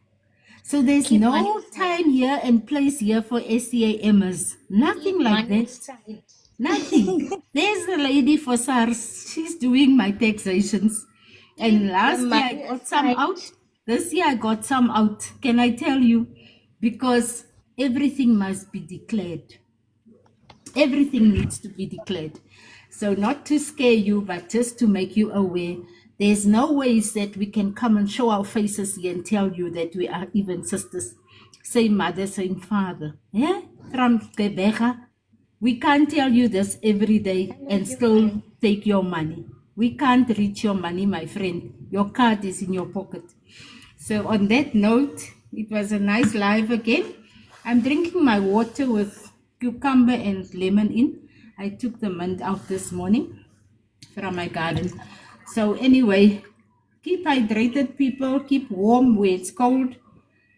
So there's Keep no money time here and place here for SCAMers. Nothing like money that. aside. Nothing. There's the lady for SARS. She's doing my taxations. And last year I money got some aside. out. This year I got some out. Can I tell you? Because everything must be declared. Everything needs to be declared. So not to scare you, but just to make you aware. There's no ways that we can come and show our faces here and tell you that we are even sisters. Same mother, same father. Yeah? From Quebec. We can't tell you this every day and still take your money. We can't reach your money, my friend. Your card is in your pocket. So on that note, it was a nice live again. I'm drinking my water with cucumber and lemon in. I took the mint out this morning from my garden. So anyway, keep hydrated, people. Keep warm where it's cold.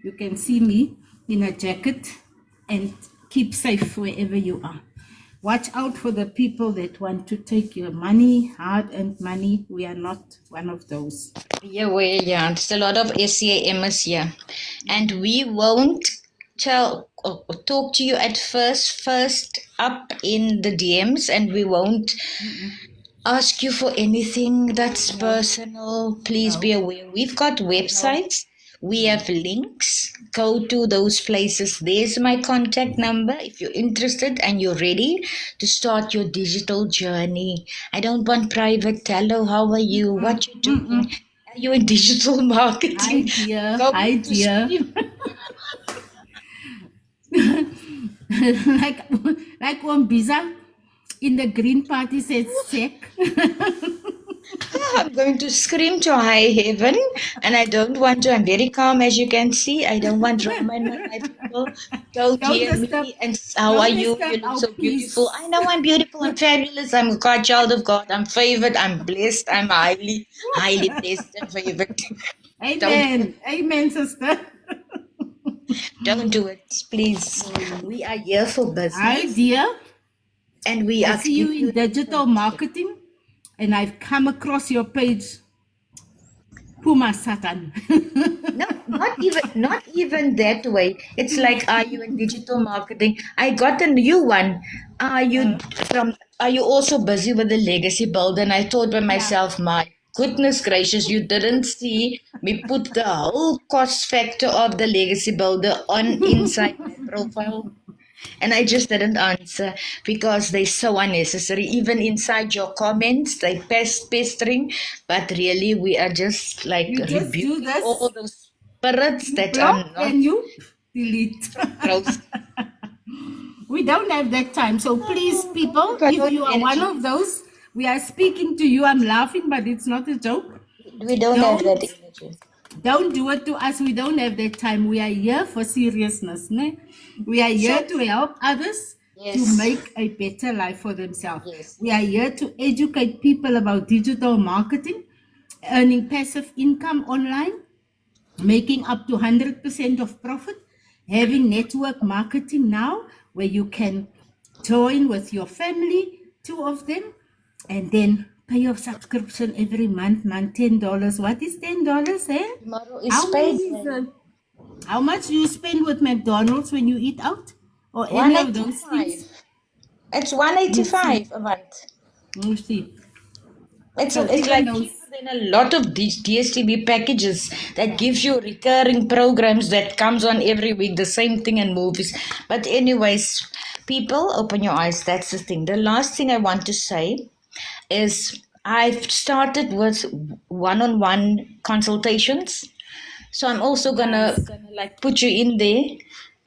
You can see me in a jacket and keep safe wherever you are. Watch out for the people that want to take your money, hard-earned money. We are not one of those. Yeah, there's a lot of SCAMers here. And we won't tell or talk to you at first up in the DMs, and we won't ask you for anything that's personal. Please be aware. We've got websites. We have links. Go to those places. There's my contact number if you're interested and you're ready to start your digital journey. I don't want private. Hello, how are you? What you doing? Are you in digital Hi marketing? dear, Go hi to dear. stream. like one Biza in the Green Party said sick. I'm going to scream to high heaven, and I don't want to. I'm very calm, as you can see. I don't want drama in my life. People don't Don't hear disturb, me. And how don't are you? disturb You look our so beautiful. peace. I know I'm beautiful. I'm fabulous. I'm a God, child of God. I'm favored. I'm blessed. I'm highly, highly blessed and favored. Amen, amen, sister. Don't do it, please. We are here for Hi business, dear, and we I are see you in digital marketing and I've come across your page. Puma Satan. No, not even that way. It's like, are you in digital marketing? I got a new one. Are you also busy with the legacy build? And I thought by myself, my goodness gracious, you didn't see me put the whole cost factor of the legacy builder on inside my profile. And I just didn't answer because they're so unnecessary. Even inside your comments, they pestering. But really, we are just like You just do rebuking this. all those spirits that Block are not and you delete. gross. We don't have that time. So please, people, got if no you are one energy. of those, we are speaking to you. I'm laughing, but it's not a joke. We don't have that energy. Don't do it to us. We don't have that time. We are here for seriousness. Ne? We are here to help others. to Yes. make a better life for themselves. Yes. We are here to educate people about digital marketing, earning passive income online, making up to 100% of profit, having network marketing now where you can join with your family, two of them, and then pay your subscription every month, $10. What is $10, eh? Tomorrow is How many paid. is how much do you spend with McDonald's when you eat out? Or any of those 185. things? It's You see, 185 a month. you see. It's So it's even like those, cheaper than a lot of these DSTV packages that gives you recurring programs that comes on every week, the same thing and movies. But anyways, people, open your eyes. That's the thing. The last thing I want to say is I've started with one-on-one consultations. So I'm also gonna, nice. gonna like put you in there,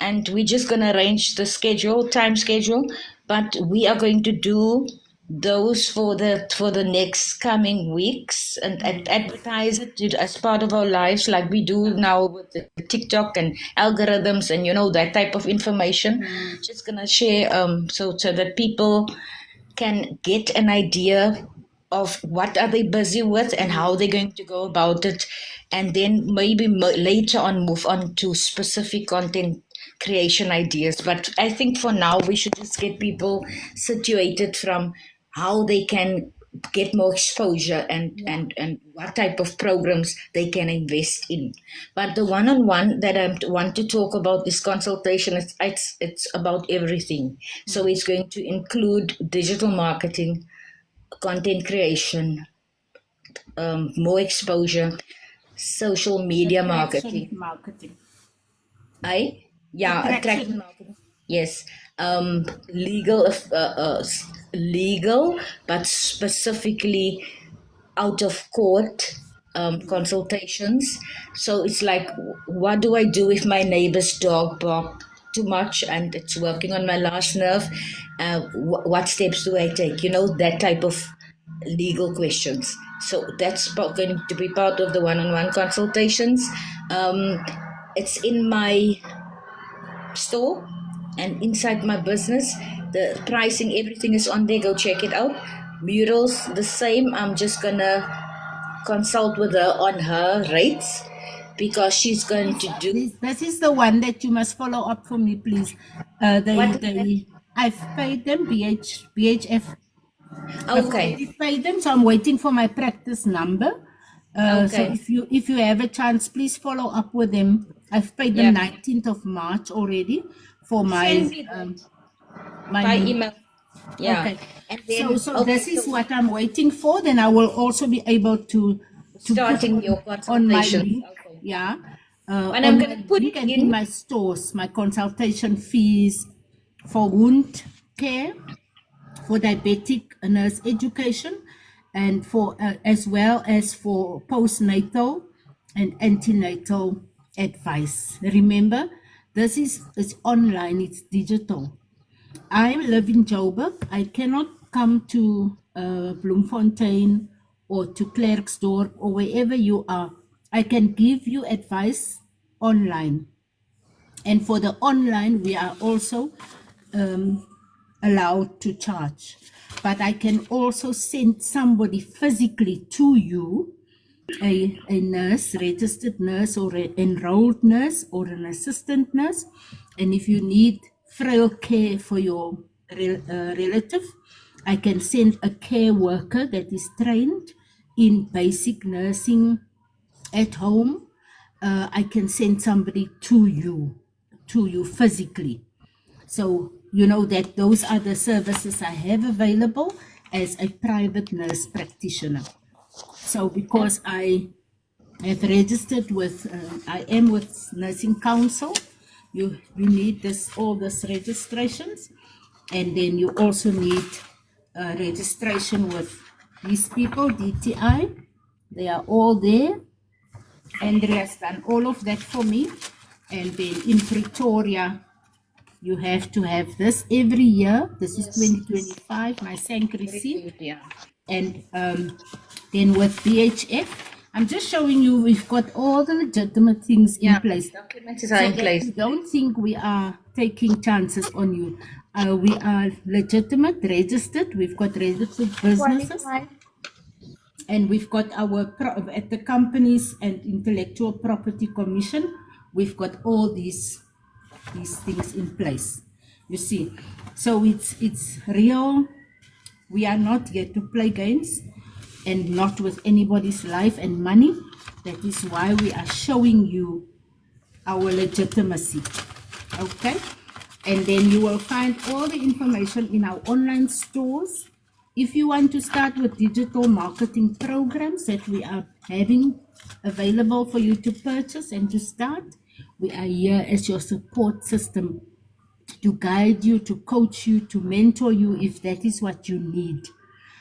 and we're just gonna arrange the schedule, time schedule. But we are going to do those for the next coming weeks and advertise it as part of our lives, like we do now with the TikTok and algorithms and that type of information. Just gonna share so that people can get an idea of what are they busy with and how they're going to go about it, and then maybe later on move on to specific content creation ideas. But I think for now we should just get people situated from how they can get more exposure and what type of programs they can invest in. But the one-on-one that I want to talk about, this consultation, it's about everything. So it's going to include digital marketing, content creation, more exposure, social media Attraction marketing. marketing. I yeah, attraction Attraction. marketing. Yes, legal, legal, but specifically out of court consultations. So it's like, what do I do if my neighbor's dog barked too much and it's working on my last nerve? What steps do I take? That type of legal questions. So that's going to be part of the one-on-one consultations. Um, it's in my store and inside my business. The pricing, everything is on there. Go check it out. Murals, the same. I'm just gonna consult with her on her rates because she's going to do This is the one that you must follow up for me, please. what is that? I've paid them BHF. I've Okay, already paid them, so I'm waiting for my practice number. So okay, if you have a chance, please follow up with them. I've paid them yeah. 19th of March already for Send my me that my by new. email. Yeah, Okay. and So then so okay, this is so what I'm waiting for. Then I will also be able to put starting your on my consultations. link, Okay, yeah, and I'm on gonna my put link it and in in. my stores, my consultation fees for wound care, for diabetic nurse education, and for as well as for postnatal and antenatal advice. Remember, this is it's online, it's digital. I live in Joburg. I cannot come to Bloemfontein or to Klerksdorp or wherever you are. I can give you advice online. And for the online, we are also um, allowed to charge. But I can also send somebody physically to you, a nurse, registered nurse, or an enrolled nurse, or an assistant nurse. And if you need frail care for your relative, I can send a care worker that is trained in basic nursing at home. I can send somebody to you physically. So you know that those are the services I have available as a private nurse practitioner. So because I have registered with, I am with Nursing Council, you need all this registrations, and then you also need registration with these people, DTI. They are all there. Andrea's done all of that for me. And then in Pretoria, you have to have this every year. This is Yes, 2025, my SANC very receipt. good. Yeah. And then with BHF, I'm just showing you we've got all the legitimate things in Yeah, place. documents are So in that place. you don't think we are taking chances on you. We are legitimate, registered. We've got registered businesses, and we've got our at the Companies and Intellectual Property Commission. We've got all these things in place. You see, so it's real. We are not here to play games, and not with anybody's life and money. That is why we are showing you our legitimacy. Okay, and then you will find all the information in our online stores. If you want to start with digital marketing programs that we are having available for you to purchase and to start, we are here as your support system to guide you, to coach you, to mentor you if that is what you need.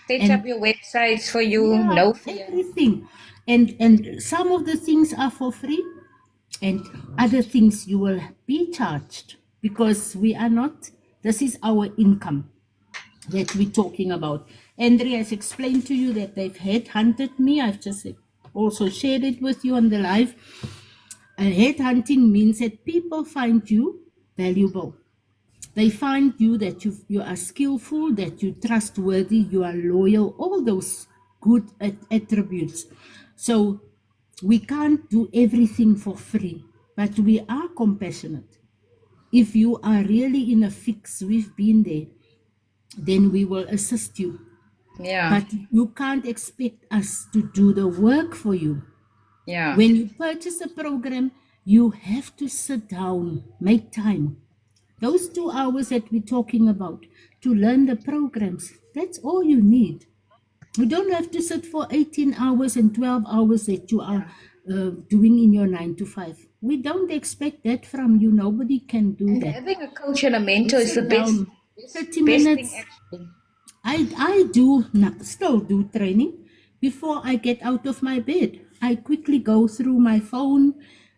Set up your websites for you, no fear. Everything. And some of the things are for free, and other things you will be charged, because we are not, this is our income that we're talking about. Andrea has explained to you that they've headhunted me. I've just also shared it with you on the live. Headhunting means that people find you valuable. They find you that you are skillful, that you're trustworthy, you are loyal, all those good attributes. So we can't do everything for free, but we are compassionate. If you are really in a fix, we've been there, then we will assist you. Yeah. But you can't expect us to do the work for you. Yeah. When you purchase a program, you have to sit down, make time. Those 2 hours that we're talking about to learn the programs, that's all you need. You don't have to sit for 18 hours and 12 hours that you are doing in your 9 to 5. We don't expect that from you. Nobody can do And that. having a coach and a mentor is the best. 30 minutes. Thing actually. I do still do training before I get out of my bed. I quickly go through my phone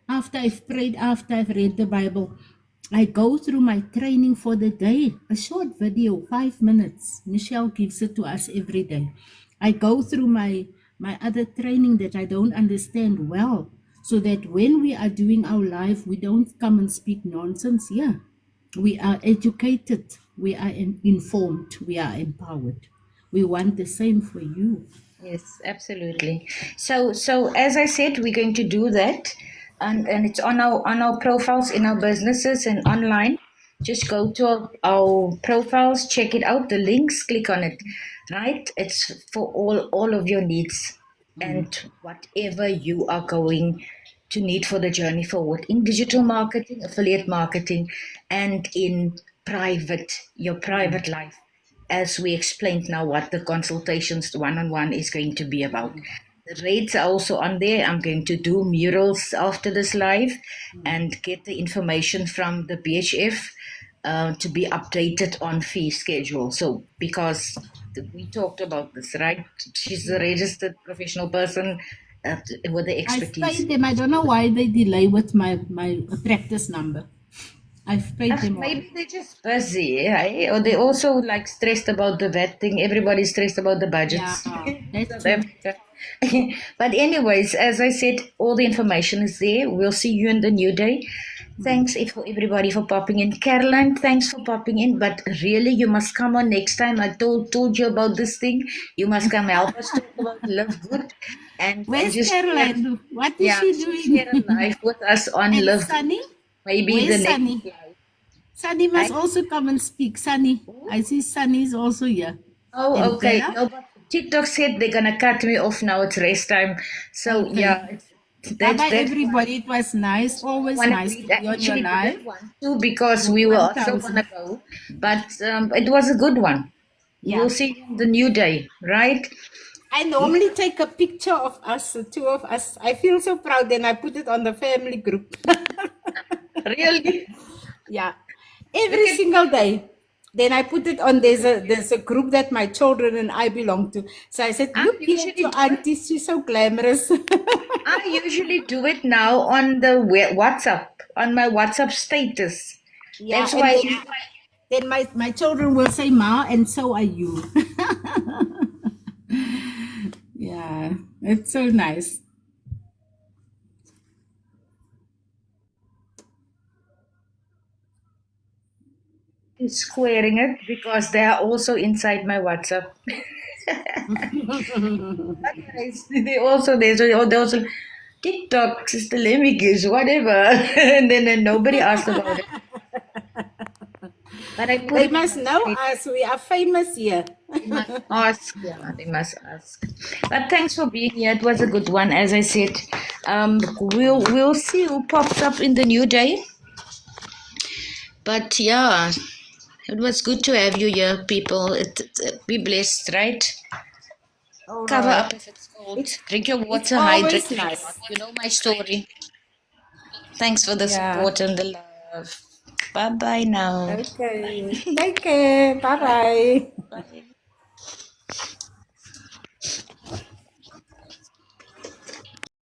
after I've prayed, after I've read the Bible. I go through my training for the day, a short video, 5 minutes. Michelle gives it to us every day. I go through my other training that I don't understand well, so that when we are doing our live, we don't come and speak nonsense here. We are educated, we are informed, we are empowered. We want the same for you. Yes, absolutely. So as I said, we're going to do that, and it's on our profiles in our businesses and online. Just go to our profiles, check it out, the links, click on it. Right? It's for all of your needs and whatever you are going to need for the journey forward in digital marketing, affiliate marketing, and in your private life. As we explained now what the consultations one-on-one is going to be about. The rates are also on there. I'm going to do murals after this live and get the information from the BHF to be updated on fee schedule. So because we talked about this, right? She's a registered professional person with the expertise. I've paid them. I don't know why they delay with my practice number. I've paid them all. Maybe they're just busy, eh? Or they also like stressed about the VAT thing. Everybody's stressed about the budgets. Yeah, that's true. But anyways, as I said, all the information is there. We'll see you in the new day. Thanks for everybody for popping in. Caroline, thanks for popping in. But really, you must come on next time. I told you about this thing. You must come help us talk about Live Good. And Where's just Caroline? What is she doing? Share a life with us on And Live. Sunny? Maybe Where's the next. Sunny? Sunny must also come and speak. Sunny, I see Sunny is also here. Oh, And okay. Bella? No, but TikTok said they're gonna cut me off now. It's rest time. So Okay. yeah, Bye-bye, everybody. It was nice. Always nice to be on your actually live. did one too because we were also 1,000. gonna go, but it was a good one. Yeah. We'll see you on the new day, right? I normally take a picture of us, the two of us. I feel so proud, and I put it on the family group. Really? Yeah, every single day. Then I put it on. There's a group that my children and I belong to. So I said, look here at your auntie. She's so glamorous. I usually do it now on the WhatsApp, on my WhatsApp status. Yeah, That's and why. then my children will say, Ma, and so are you. Yeah, it's so nice. squaring it because they are also inside my WhatsApp. Guys, they also TikTok, Sister Lemmigus, whatever. And then nobody asked about it. But I put They it must know us. We are famous here. they must ask. Yeah, they must ask. But thanks for being here. It was a good one, as I said. We'll see who pops up in the new day. But yeah, it was good to have you here, people. Be blessed, right? All Cover right. up if it's cold. Drink your It's water, always hydrate. nice. You know my story. Thanks for the Yeah. support and the love. Bye bye now. Okay. Take care. Bye-bye. Bye.